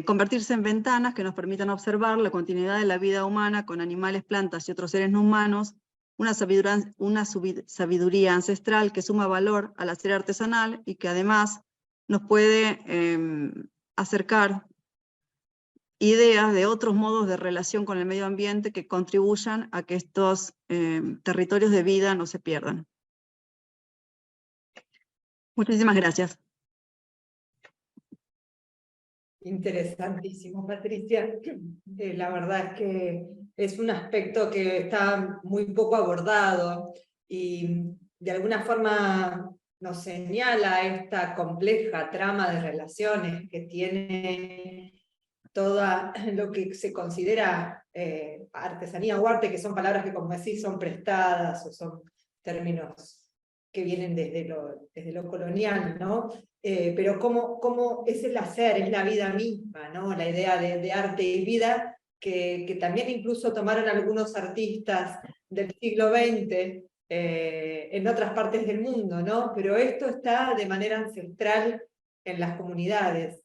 convertirse en ventanas que nos permitan observar la continuidad de la vida humana con animales, plantas y otros seres no humanos, una sabiduría ancestral que suma valor al hacer artesanal, y que además nos puede acercar ideas de otros modos de relación con el medio ambiente que contribuyan a que estos territorios de vida no se pierdan. Muchísimas gracias. Interesantísimo, Patricia. La verdad es que es un aspecto que está muy poco abordado, y de alguna forma nos señala esta compleja trama de relaciones que tiene todo lo que se considera artesanía o arte, que son palabras que, como decís, son prestadas o son términos que vienen desde lo colonial, ¿no? Pero cómo es el hacer, es la vida misma, ¿no? La idea de arte y vida, que también incluso tomaron algunos artistas del siglo XX en otras partes del mundo, ¿no? Pero esto está de manera ancestral en las comunidades.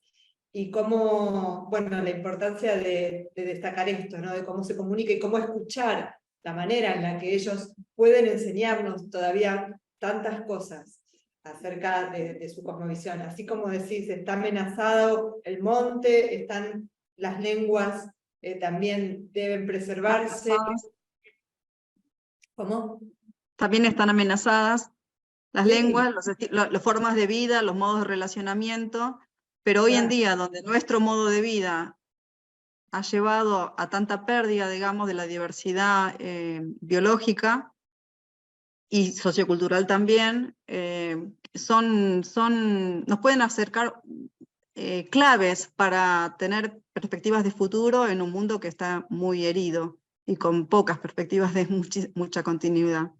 Y cómo, bueno, la importancia de destacar esto, ¿no? De cómo se comunica y cómo escuchar, la manera en la que ellos pueden enseñarnos todavía tantas cosas acerca de su cosmovisión. Así como decís, está amenazado el monte, están las lenguas, también deben preservarse. ¿Cómo? También están amenazadas las lenguas, las formas de vida, los modos de relacionamiento, pero hoy en día, donde nuestro modo de vida ha llevado a tanta pérdida, digamos, de la diversidad biológica y sociocultural también, nos pueden acercar claves para tener perspectivas de futuro en un mundo que está muy herido y con pocas perspectivas de mucha continuidad.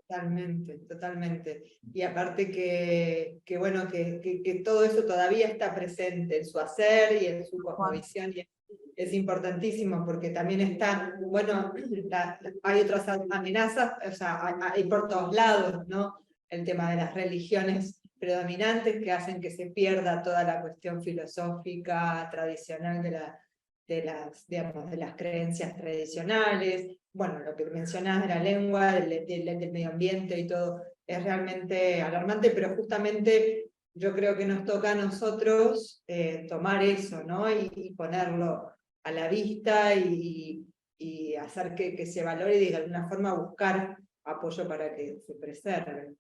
Totalmente, totalmente. Y aparte bueno, que todo eso todavía está presente en su hacer y en su cosmovisión, y es importantísimo, porque también está, bueno, hay otras amenazas, o sea, hay por todos lados, ¿no? El tema de las religiones predominantes que hacen que se pierda toda la cuestión filosófica tradicional de las creencias tradicionales. Bueno, lo que mencionás de la lengua, del medio ambiente y todo, es realmente alarmante, pero justamente yo creo que nos toca a nosotros tomar eso, ¿no? Y ponerlo a la vista, y hacer que se valore, y de alguna forma buscar apoyo para que se preserve.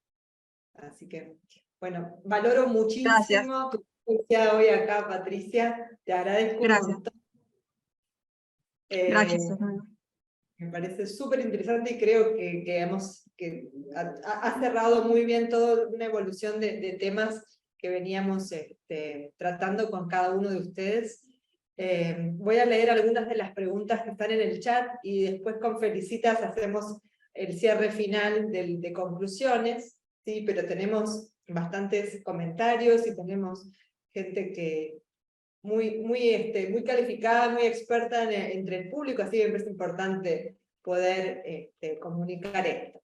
Así que, bueno, valoro muchísimo tu presencia hoy acá, Patricia. Te agradezco un montón. Gracias. Me parece súper interesante, y creo que ha cerrado muy bien toda una evolución de temas que veníamos tratando con cada uno de ustedes. Voy a leer algunas de las preguntas que están en el chat y después con Felicitas hacemos el cierre final de conclusiones, ¿sí? Pero tenemos bastantes comentarios y tenemos gente que muy calificada, muy experta entre el público, así que me parece importante poder comunicar esto.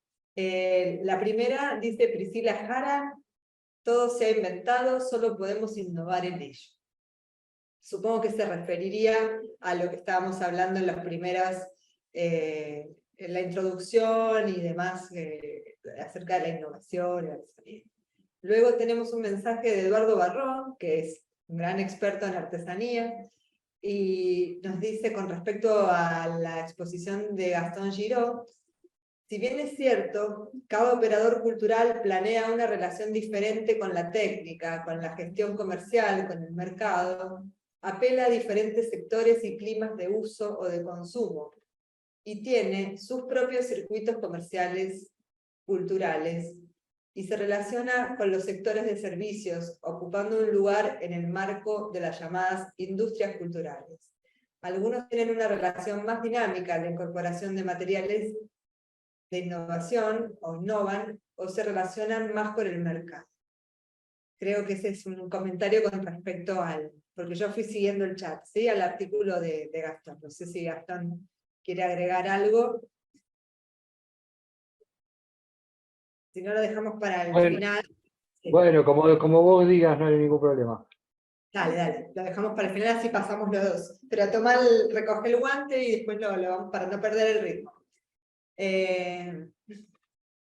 La primera dice Priscila Jara: todo se ha inventado, solo podemos innovar en ello. Supongo que se referiría a lo que estábamos hablando en las primeras, en la introducción y demás, acerca de la innovación. Luego tenemos un mensaje de Eduardo Barrón, que es un gran experto en artesanía, y nos dice con respecto a la exposición de Gastón Giraud: si bien es cierto, cada operador cultural planea una relación diferente con la técnica, con la gestión comercial, con el mercado, apela a diferentes sectores y climas de uso o de consumo, y tiene sus propios circuitos comerciales, culturales, y se relaciona con los sectores de servicios, ocupando un lugar en el marco de las llamadas industrias culturales. Algunos tienen una relación más dinámica de incorporación de materiales de innovación, o innovan, o se relacionan más con el mercado. Creo que ese es un comentario con respecto porque yo fui siguiendo el chat, ¿sí? Al artículo de Gastón. No sé si Gastón quiere agregar algo. Si no, lo dejamos para el final. Sí. Bueno, como vos digas, no hay ningún problema. Dale, lo dejamos para el final, así pasamos los dos. Pero recoge el guante y después lo vamos para no perder el ritmo.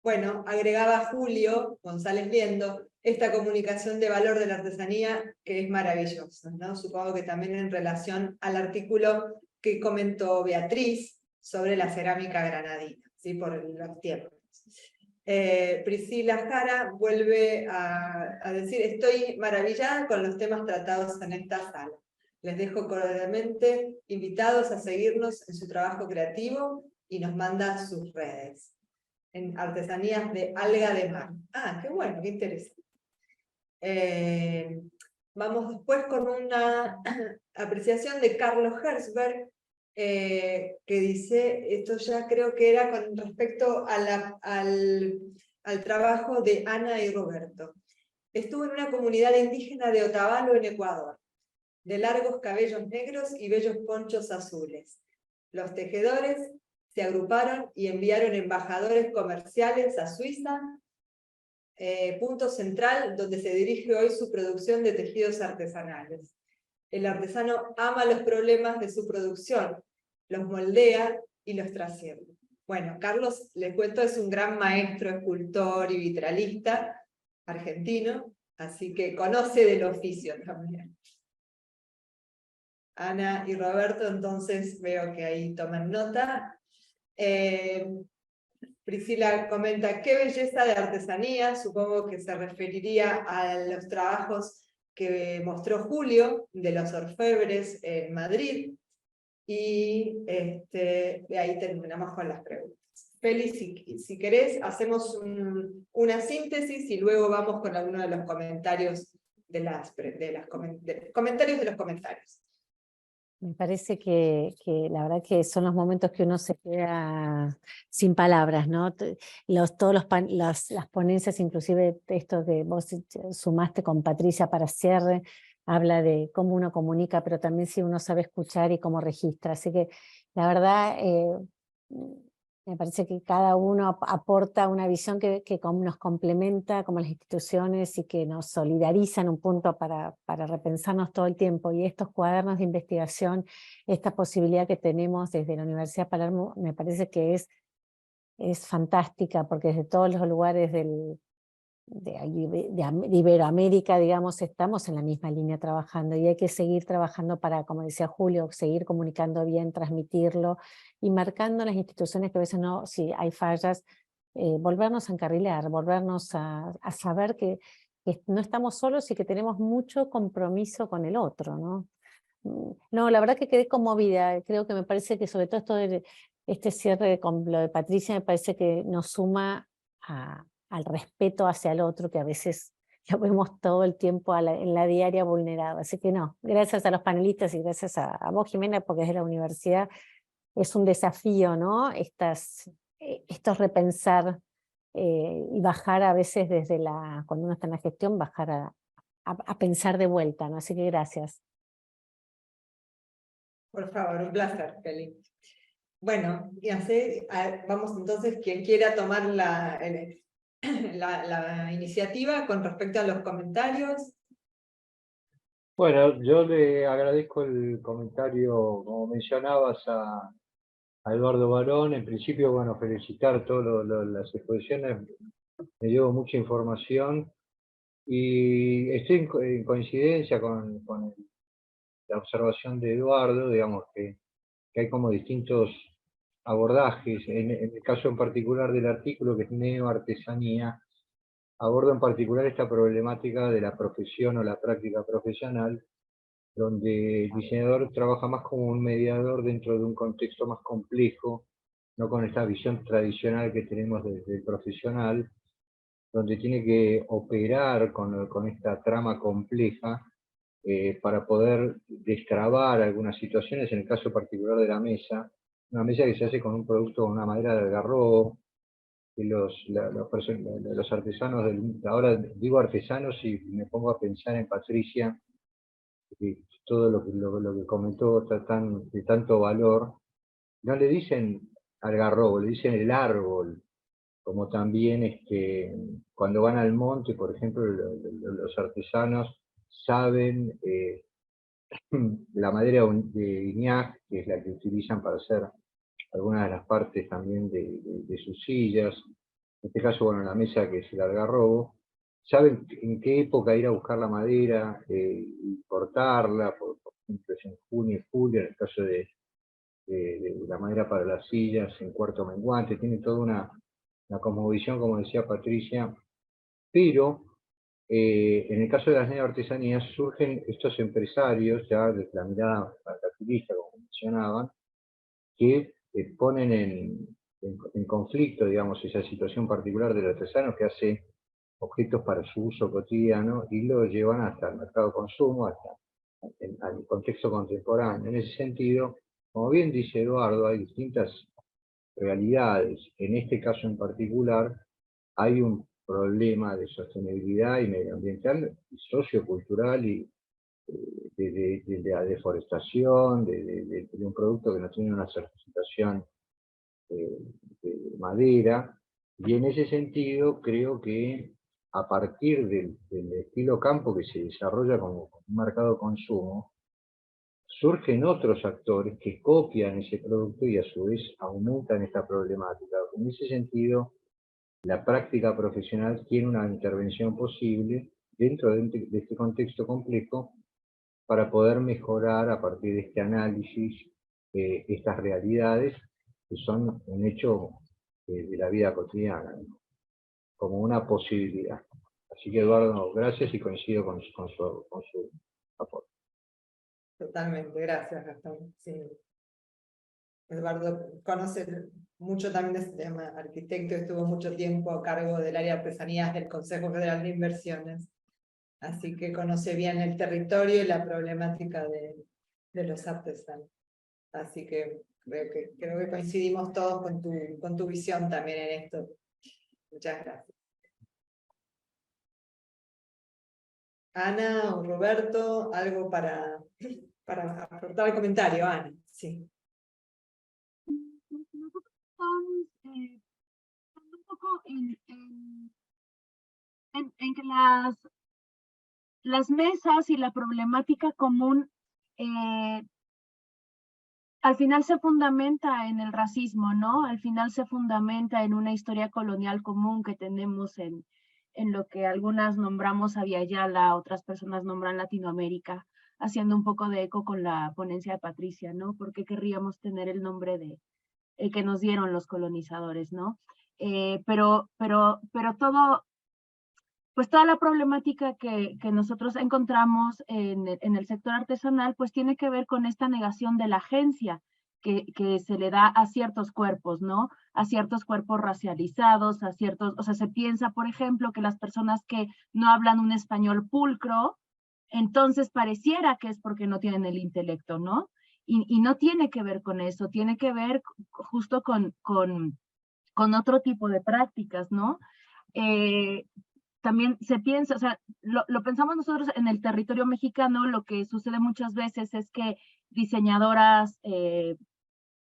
Bueno, agregaba Julio González Liendo, esta comunicación de valor de la artesanía que es maravillosa, ¿no? Supongo que también en relación al artículo que comentó Beatriz sobre la cerámica granadina, ¿sí? Por los tiempos. Priscila Jara vuelve a decir: estoy maravillada con los temas tratados en esta sala. Les dejo cordialmente invitados a seguirnos en su trabajo creativo y nos manda sus redes. En artesanías de alga de mar. Ah, qué bueno, qué interesante. Vamos después con una apreciación de Carlos Herzberg, que dice, esto ya creo que era con respecto a al trabajo de Ana y Roberto. Estuve en una comunidad indígena de Otavalo, en Ecuador, de largos cabellos negros y bellos ponchos azules. Los tejedores se agruparon y enviaron embajadores comerciales a Suiza, punto central donde se dirige hoy su producción de tejidos artesanales. El artesano ama los problemas de su producción, los moldea y los trasciende. Bueno, Carlos, les cuento, es un gran maestro, escultor y vitralista argentino, así que conoce del oficio también. Ana y Roberto, entonces veo que ahí toman nota. Priscila comenta: qué belleza de artesanía, supongo que se referiría a los trabajos que mostró Julio de los orfebres en Madrid, y ahí terminamos con las preguntas. Feli, si querés, hacemos una síntesis y luego vamos con alguno de los comentarios comentarios de los comentarios. Me parece que la verdad que son los momentos que uno se queda sin palabras, ¿no? Las ponencias, inclusive esto que vos sumaste con Patricia para cierre, habla de cómo uno comunica, pero también si uno sabe escuchar y cómo registra. Así que la verdad me parece que cada uno aporta una visión que nos complementa como las instituciones y que nos solidariza en un punto para repensarnos todo el tiempo. Y estos cuadernos de investigación, esta posibilidad que tenemos desde la Universidad de Palermo, me parece que es fantástica, porque desde todos los lugares de Iberoamérica, digamos, estamos en la misma línea trabajando, y hay que seguir trabajando para, como decía Julio, seguir comunicando bien, transmitirlo, y marcando las instituciones que a veces no, si hay fallas, volvernos a encarrilar, volvernos a saber que no estamos solos y que tenemos mucho compromiso con el otro, ¿no? No, la verdad que quedé conmovida. Creo que me parece que sobre todo esto de este cierre con lo de Patricia, me parece que nos suma al respeto hacia el otro, que a veces lo vemos todo el tiempo en la diaria vulnerado. Así que no, gracias a los panelistas y gracias a vos, Jimena, porque desde la universidad es un desafío, ¿no? Estos repensar y bajar a veces cuando uno está en la gestión, bajar a pensar de vuelta, ¿no? Así que gracias. Por favor, un placer, Kelly. Bueno, y así, vamos entonces, quien quiera tomar la iniciativa con respecto a los comentarios. Bueno, yo le agradezco el comentario, como mencionabas, a Eduardo Barón. En principio, bueno, felicitar todas las exposiciones, me llevo mucha información y estoy en coincidencia con la observación de Eduardo, digamos que hay como distintos abordajes. En el caso en particular del artículo, que es neoartesanía, aborda en particular esta problemática de la profesión o la práctica profesional, donde el diseñador trabaja más como un mediador dentro de un contexto más complejo, no con esta visión tradicional que tenemos del profesional, donde tiene que operar con esta trama compleja para poder destrabar algunas situaciones. En el caso particular de la mesa, una mesa que se hace con un producto, una madera de algarrobo, que los artesanos, ahora digo artesanos y me pongo a pensar en Patricia, que todo lo que comentó de tanto valor, no le dicen algarrobo, le dicen el árbol, como también cuando van al monte, por ejemplo, los artesanos saben la madera de Iñak, que es la que utilizan para hacer algunas de las partes también de sus sillas, en este caso, bueno, la mesa que es el algarrobo, saben en qué época ir a buscar la madera y cortarla, por ejemplo, es en junio y julio, en el caso de la madera para las sillas, en cuarto menguante, tiene toda una cosmovisión, como decía Patricia, pero en el caso de las neoartesanías surgen estos empresarios, ya desde la mirada mercantilista, como mencionaban, que ponen en conflicto, digamos, esa situación particular del artesano que hace objetos para su uso cotidiano y lo llevan hasta el mercado de consumo, al contexto contemporáneo. En ese sentido, como bien dice Eduardo, hay distintas realidades. En este caso en particular, hay un problema de sostenibilidad y medioambiental, y sociocultural, y de la deforestación, de un producto que no tiene una certificación de madera, y en ese sentido creo que a partir del estilo campo que se desarrolla como un mercado de consumo, surgen otros actores que copian ese producto y a su vez aumentan esta problemática. En ese sentido, la práctica profesional tiene una intervención posible dentro de este contexto complejo para poder mejorar a partir de este análisis estas realidades que son un hecho de la vida cotidiana, ¿no? Como una posibilidad. Así que Eduardo, gracias y coincido con su aporte. Totalmente, gracias, Gastón. Sí. Eduardo conoce mucho también de ese tema, arquitecto, estuvo mucho tiempo a cargo del área de artesanías del Consejo Federal de Inversiones, así que conoce bien el territorio y la problemática de los artesanos. Así que creo que coincidimos todos con tu visión también en esto. Muchas gracias. Ana o Roberto, algo para aportar el comentario, Ana. Sí. Nosotros estamos un poco en que las mesas y la problemática común al final se fundamenta en el racismo, ¿no? Al final se fundamenta en una historia colonial común que tenemos en lo que algunas nombramos Abya-Yala, otras personas nombran Latinoamérica, haciendo un poco de eco con la ponencia de Patricia, ¿no? Porque querríamos tener el nombre de que nos dieron los colonizadores, ¿no? Pero todo, pues toda la problemática que nosotros encontramos en el sector artesanal, pues tiene que ver con esta negación de la agencia, que se le da a ciertos cuerpos, ¿no? A ciertos cuerpos racializados, a ciertos, o sea, se piensa, por ejemplo, que las personas que no hablan un español pulcro, entonces pareciera que es porque no tienen el intelecto, ¿no? Y no tiene que ver con eso, tiene que ver justo con otro tipo de prácticas, ¿no? También se piensa, o sea, lo pensamos nosotros en el territorio mexicano, lo que sucede muchas veces es que diseñadoras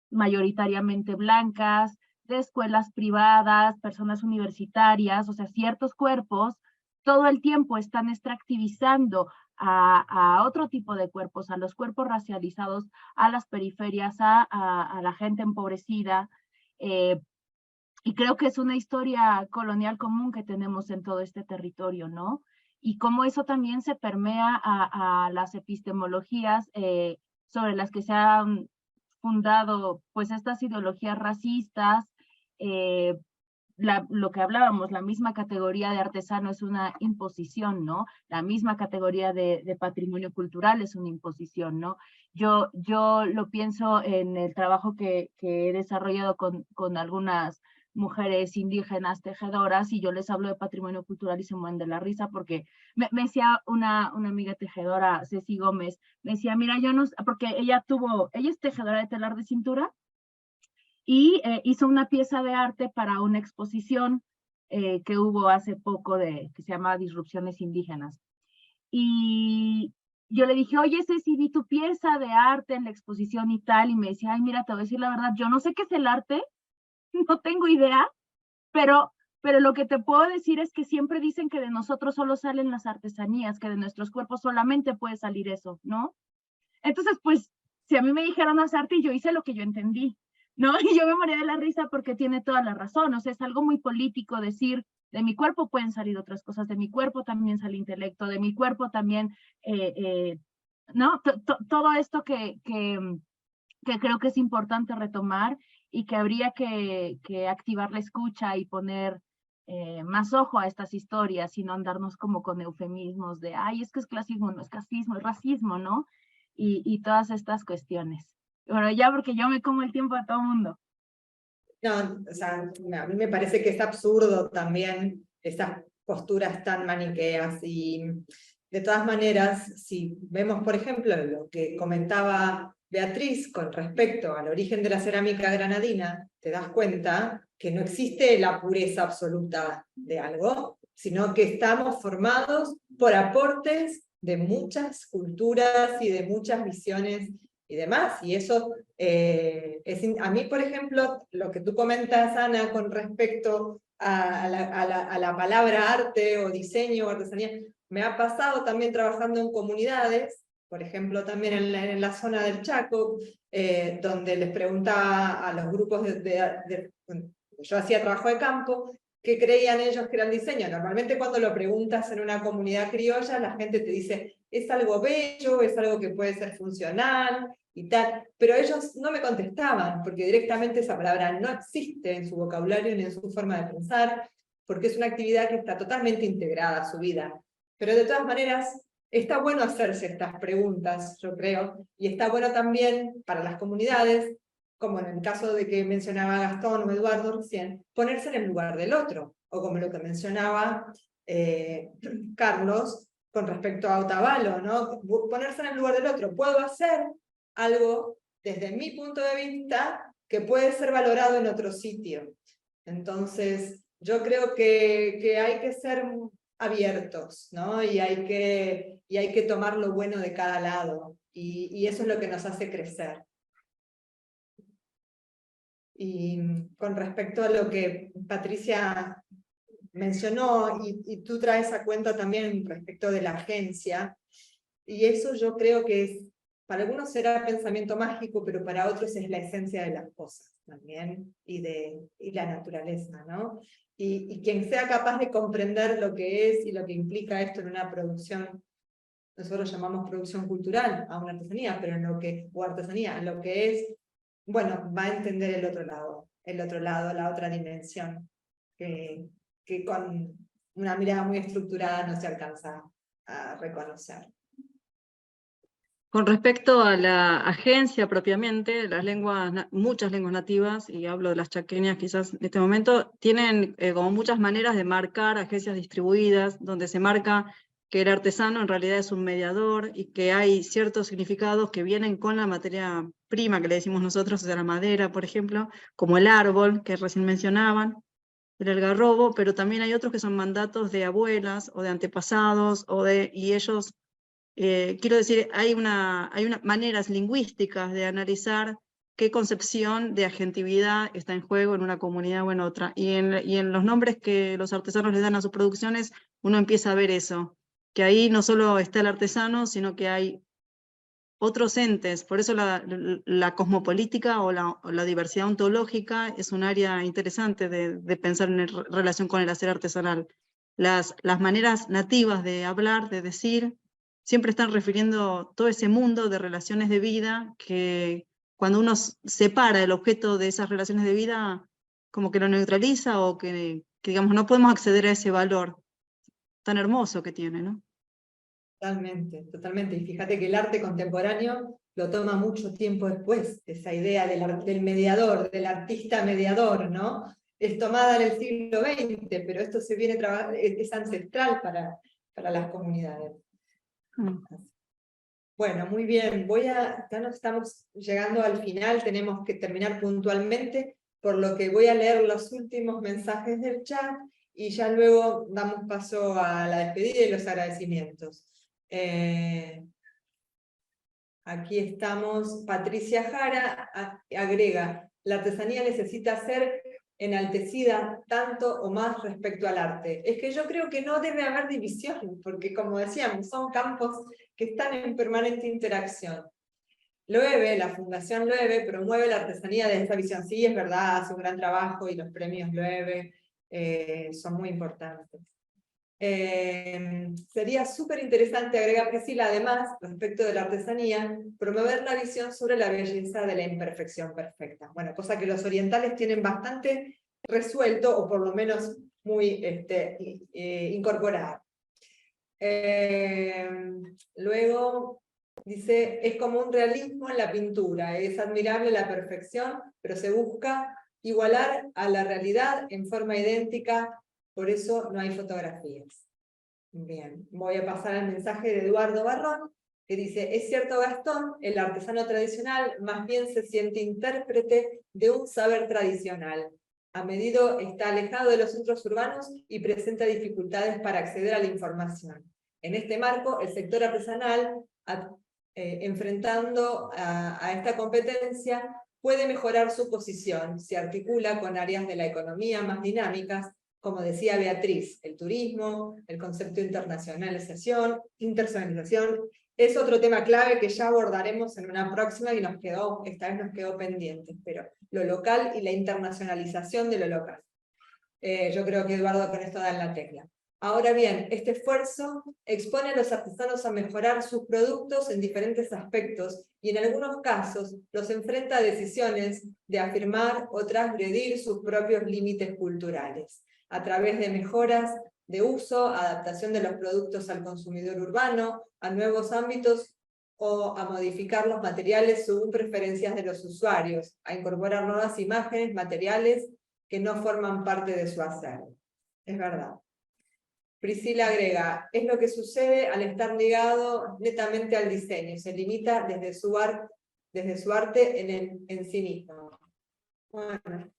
mayoritariamente blancas, de escuelas privadas, personas universitarias, o sea, ciertos cuerpos, todo el tiempo están extractivizando a otro tipo de cuerpos, a los cuerpos racializados, a las periferias, a la gente empobrecida, y creo que es una historia colonial común que tenemos en todo este territorio, ¿no? Y cómo eso también se permea a las epistemologías sobre las que se han fundado pues estas ideologías racistas, lo que hablábamos, la misma categoría de artesano es una imposición, ¿no? La misma categoría de patrimonio cultural es una imposición, ¿no? Yo lo pienso en el trabajo que he desarrollado con algunas mujeres indígenas tejedoras y yo les hablo de patrimonio cultural y se mueren de la risa porque me decía una amiga tejedora, Ceci Gómez, me decía, mira, yo no, porque ella es tejedora de telar de cintura y hizo una pieza de arte para una exposición que hubo hace poco que se llama Disrupciones Indígenas. Y yo le dije, oye, Ceci, vi tu pieza de arte en la exposición y tal, y me decía, ay, mira, te voy a decir la verdad, yo no sé qué es el arte, no tengo idea, pero lo que te puedo decir es que siempre dicen que de nosotros solo salen las artesanías, que de nuestros cuerpos solamente puede salir eso, ¿no? Entonces, pues, si a mí me dijeron hacer arte, yo hice lo que yo entendí, ¿no? Y yo me moría de la risa porque tiene toda la razón, o sea, es algo muy político decir, de mi cuerpo pueden salir otras cosas, de mi cuerpo también sale intelecto, de mi cuerpo también, ¿no? Todo esto que creo que es importante retomar y que habría que activar la escucha y poner más ojo a estas historias y no andarnos como con eufemismos de, ay, es que es clasismo, no es clasismo, es racismo, ¿no? Y todas estas cuestiones. Bueno, ya porque yo me como el tiempo a todo el mundo. No, o sea, a mí me parece que es absurdo también esas posturas tan maniqueas y de todas maneras, si vemos, por ejemplo, lo que comentaba Beatriz con respecto al origen de la cerámica granadina, te das cuenta que no existe la pureza absoluta de algo, sino que estamos formados por aportes de muchas culturas y de muchas visiones y demás, y eso a mí, por ejemplo, lo que tú comentas, Ana, con respecto a la palabra arte o diseño o artesanía, me ha pasado también trabajando en comunidades, por ejemplo, también en la zona del Chaco, donde les preguntaba a los grupos yo hacía trabajo de campo, qué creían ellos que era el diseño. Normalmente cuando lo preguntas en una comunidad criolla, la gente te dice, es algo bello, es algo que puede ser funcional, y tal, pero ellos no me contestaban, porque directamente esa palabra no existe en su vocabulario ni en su forma de pensar, porque es una actividad que está totalmente integrada a su vida. Pero de todas maneras, está bueno hacerse estas preguntas, yo creo, y está bueno también para las comunidades, como en el caso de que mencionaba Gastón o Eduardo recién, ponerse en el lugar del otro, o como lo que mencionaba Carlos, con respecto a Otavalo, ¿no? Ponerse en el lugar del otro. Puedo hacer algo, desde mi punto de vista, que puede ser valorado en otro sitio. Entonces, yo creo que hay que ser abiertos, ¿no? Y hay que tomar lo bueno de cada lado. Y eso es lo que nos hace crecer. Y con respecto a lo que Patricia mencionó, y tú traes a cuenta también respecto de la agencia, y eso yo creo que es, para algunos será pensamiento mágico, pero para otros es la esencia de las cosas también, y la naturaleza, ¿no? Y quien sea capaz de comprender lo que es y lo que implica esto en una producción, nosotros llamamos producción cultural a una artesanía, pero o artesanía, en lo que es, bueno, va a entender el otro lado, la otra dimensión, que con una mirada muy estructurada no se alcanza a reconocer. Con respecto a la agencia propiamente, las lenguas, muchas lenguas nativas, y hablo de las chaqueñas quizás en este momento, tienen como muchas maneras de marcar agencias distribuidas, donde se marca que el artesano en realidad es un mediador y que hay ciertos significados que vienen con la materia prima que le decimos nosotros, o sea, la madera, por ejemplo, como el árbol que recién mencionaban, el algarrobo, pero también hay otros que son mandatos de abuelas o de antepasados, y ellos... quiero decir, hay maneras lingüísticas de analizar qué concepción de agentividad está en juego en una comunidad o en otra. Y en los nombres que los artesanos le dan a sus producciones, uno empieza a ver eso, que ahí no solo está el artesano, sino que hay otros entes. Por eso la cosmopolítica o la diversidad ontológica es un área interesante de pensar en relación con el hacer artesanal. Las maneras nativas de hablar, de decir, siempre están refiriendo todo ese mundo de relaciones de vida que cuando uno separa el objeto de esas relaciones de vida, como que lo neutraliza o que digamos, no podemos acceder a ese valor tan hermoso que tiene, ¿no? Totalmente, totalmente. Y fíjate que el arte contemporáneo lo toma mucho tiempo después, esa idea del mediador, del artista mediador, ¿no? Es tomada en el siglo XX, pero esto se viene es ancestral para las comunidades. Bueno, muy bien. Ya nos estamos llegando al final, tenemos que terminar puntualmente, por lo que voy a leer los últimos mensajes del chat y ya luego damos paso a la despedida y los agradecimientos. Aquí estamos. Patricia Jara agrega: la artesanía necesita ser enaltecida tanto o más respecto al arte. Es que yo creo que no debe haber división, porque como decíamos, son campos que están en permanente interacción. Loewe, la Fundación Loewe, promueve la artesanía desde esta visión. Sí, es verdad, hace un gran trabajo y los premios Loewe son muy importantes. Sería súper interesante, agrega Priscila, además, respecto de la artesanía, promover la visión sobre la belleza de la imperfección perfecta. Bueno, cosa que los orientales tienen bastante resuelto, o por lo menos muy incorporado. Luego dice, es como un realismo en la pintura, es admirable la perfección, pero se busca igualar a la realidad en forma idéntica. Por eso no hay fotografías. Bien, voy a pasar al mensaje de Eduardo Barrón, que dice, es cierto Gastón, el artesano tradicional más bien se siente intérprete de un saber tradicional. A medida está alejado de los centros urbanos y presenta dificultades para acceder a la información. En este marco, el sector artesanal, enfrentando a esta competencia, puede mejorar su posición, se articula con áreas de la economía más dinámicas, como decía Beatriz, el turismo, el concepto de internacionalización, es otro tema clave que ya abordaremos en una próxima y esta vez nos quedó pendiente, pero lo local y la internacionalización de lo local. Yo creo que Eduardo con esto da en la tecla. Ahora bien, este esfuerzo expone a los artesanos a mejorar sus productos en diferentes aspectos y en algunos casos los enfrenta a decisiones de afirmar o transgredir sus propios límites culturales, a través de mejoras de uso, adaptación de los productos al consumidor urbano, a nuevos ámbitos o a modificar los materiales según preferencias de los usuarios, a incorporar nuevas imágenes, materiales que no forman parte de su hacer. Es verdad. Priscila agrega, es lo que sucede al estar ligado netamente al diseño, se limita desde su arte en sí mismo. Bueno.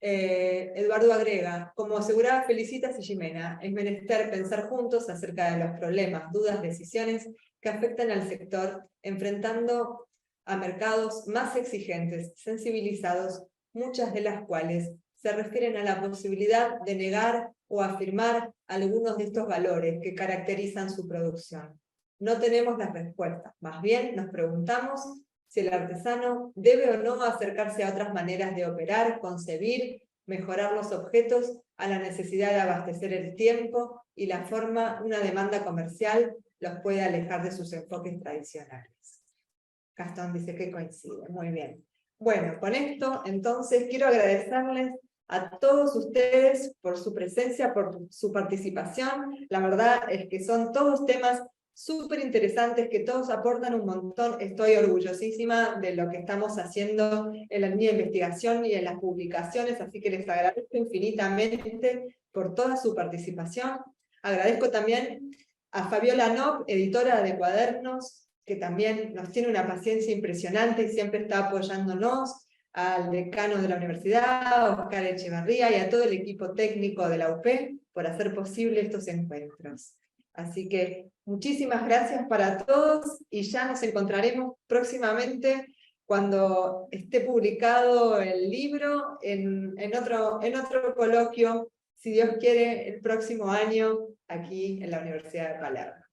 Eduardo agrega, como aseguraba Felicitas y Jimena, es menester pensar juntos acerca de los problemas, dudas, decisiones que afectan al sector, enfrentando a mercados más exigentes, sensibilizados, muchas de las cuales se refieren a la posibilidad de negar o afirmar algunos de estos valores que caracterizan su producción. No tenemos las respuestas, más bien nos preguntamos si el artesano debe o no acercarse a otras maneras de operar, concebir, mejorar los objetos a la necesidad de abastecer el tiempo y la forma, una demanda comercial los puede alejar de sus enfoques tradicionales. Gastón dice que coincide, muy bien. Bueno, con esto entonces quiero agradecerles a todos ustedes por su presencia, por su participación. La verdad es que son todos temas súper interesantes, que todos aportan un montón. Estoy orgullosísima de lo que estamos haciendo en la línea de investigación y en las publicaciones, así que les agradezco infinitamente por toda su participación. Agradezco también a Fabiola Nopp, editora de Cuadernos, que también nos tiene una paciencia impresionante y siempre está apoyándonos, al decano de la universidad, Oscar Echevarría, y a todo el equipo técnico de la UP por hacer posible estos encuentros. Así que muchísimas gracias para todos y ya nos encontraremos próximamente cuando esté publicado el libro en otro coloquio, si Dios quiere, el próximo año aquí en la Universidad de Palermo.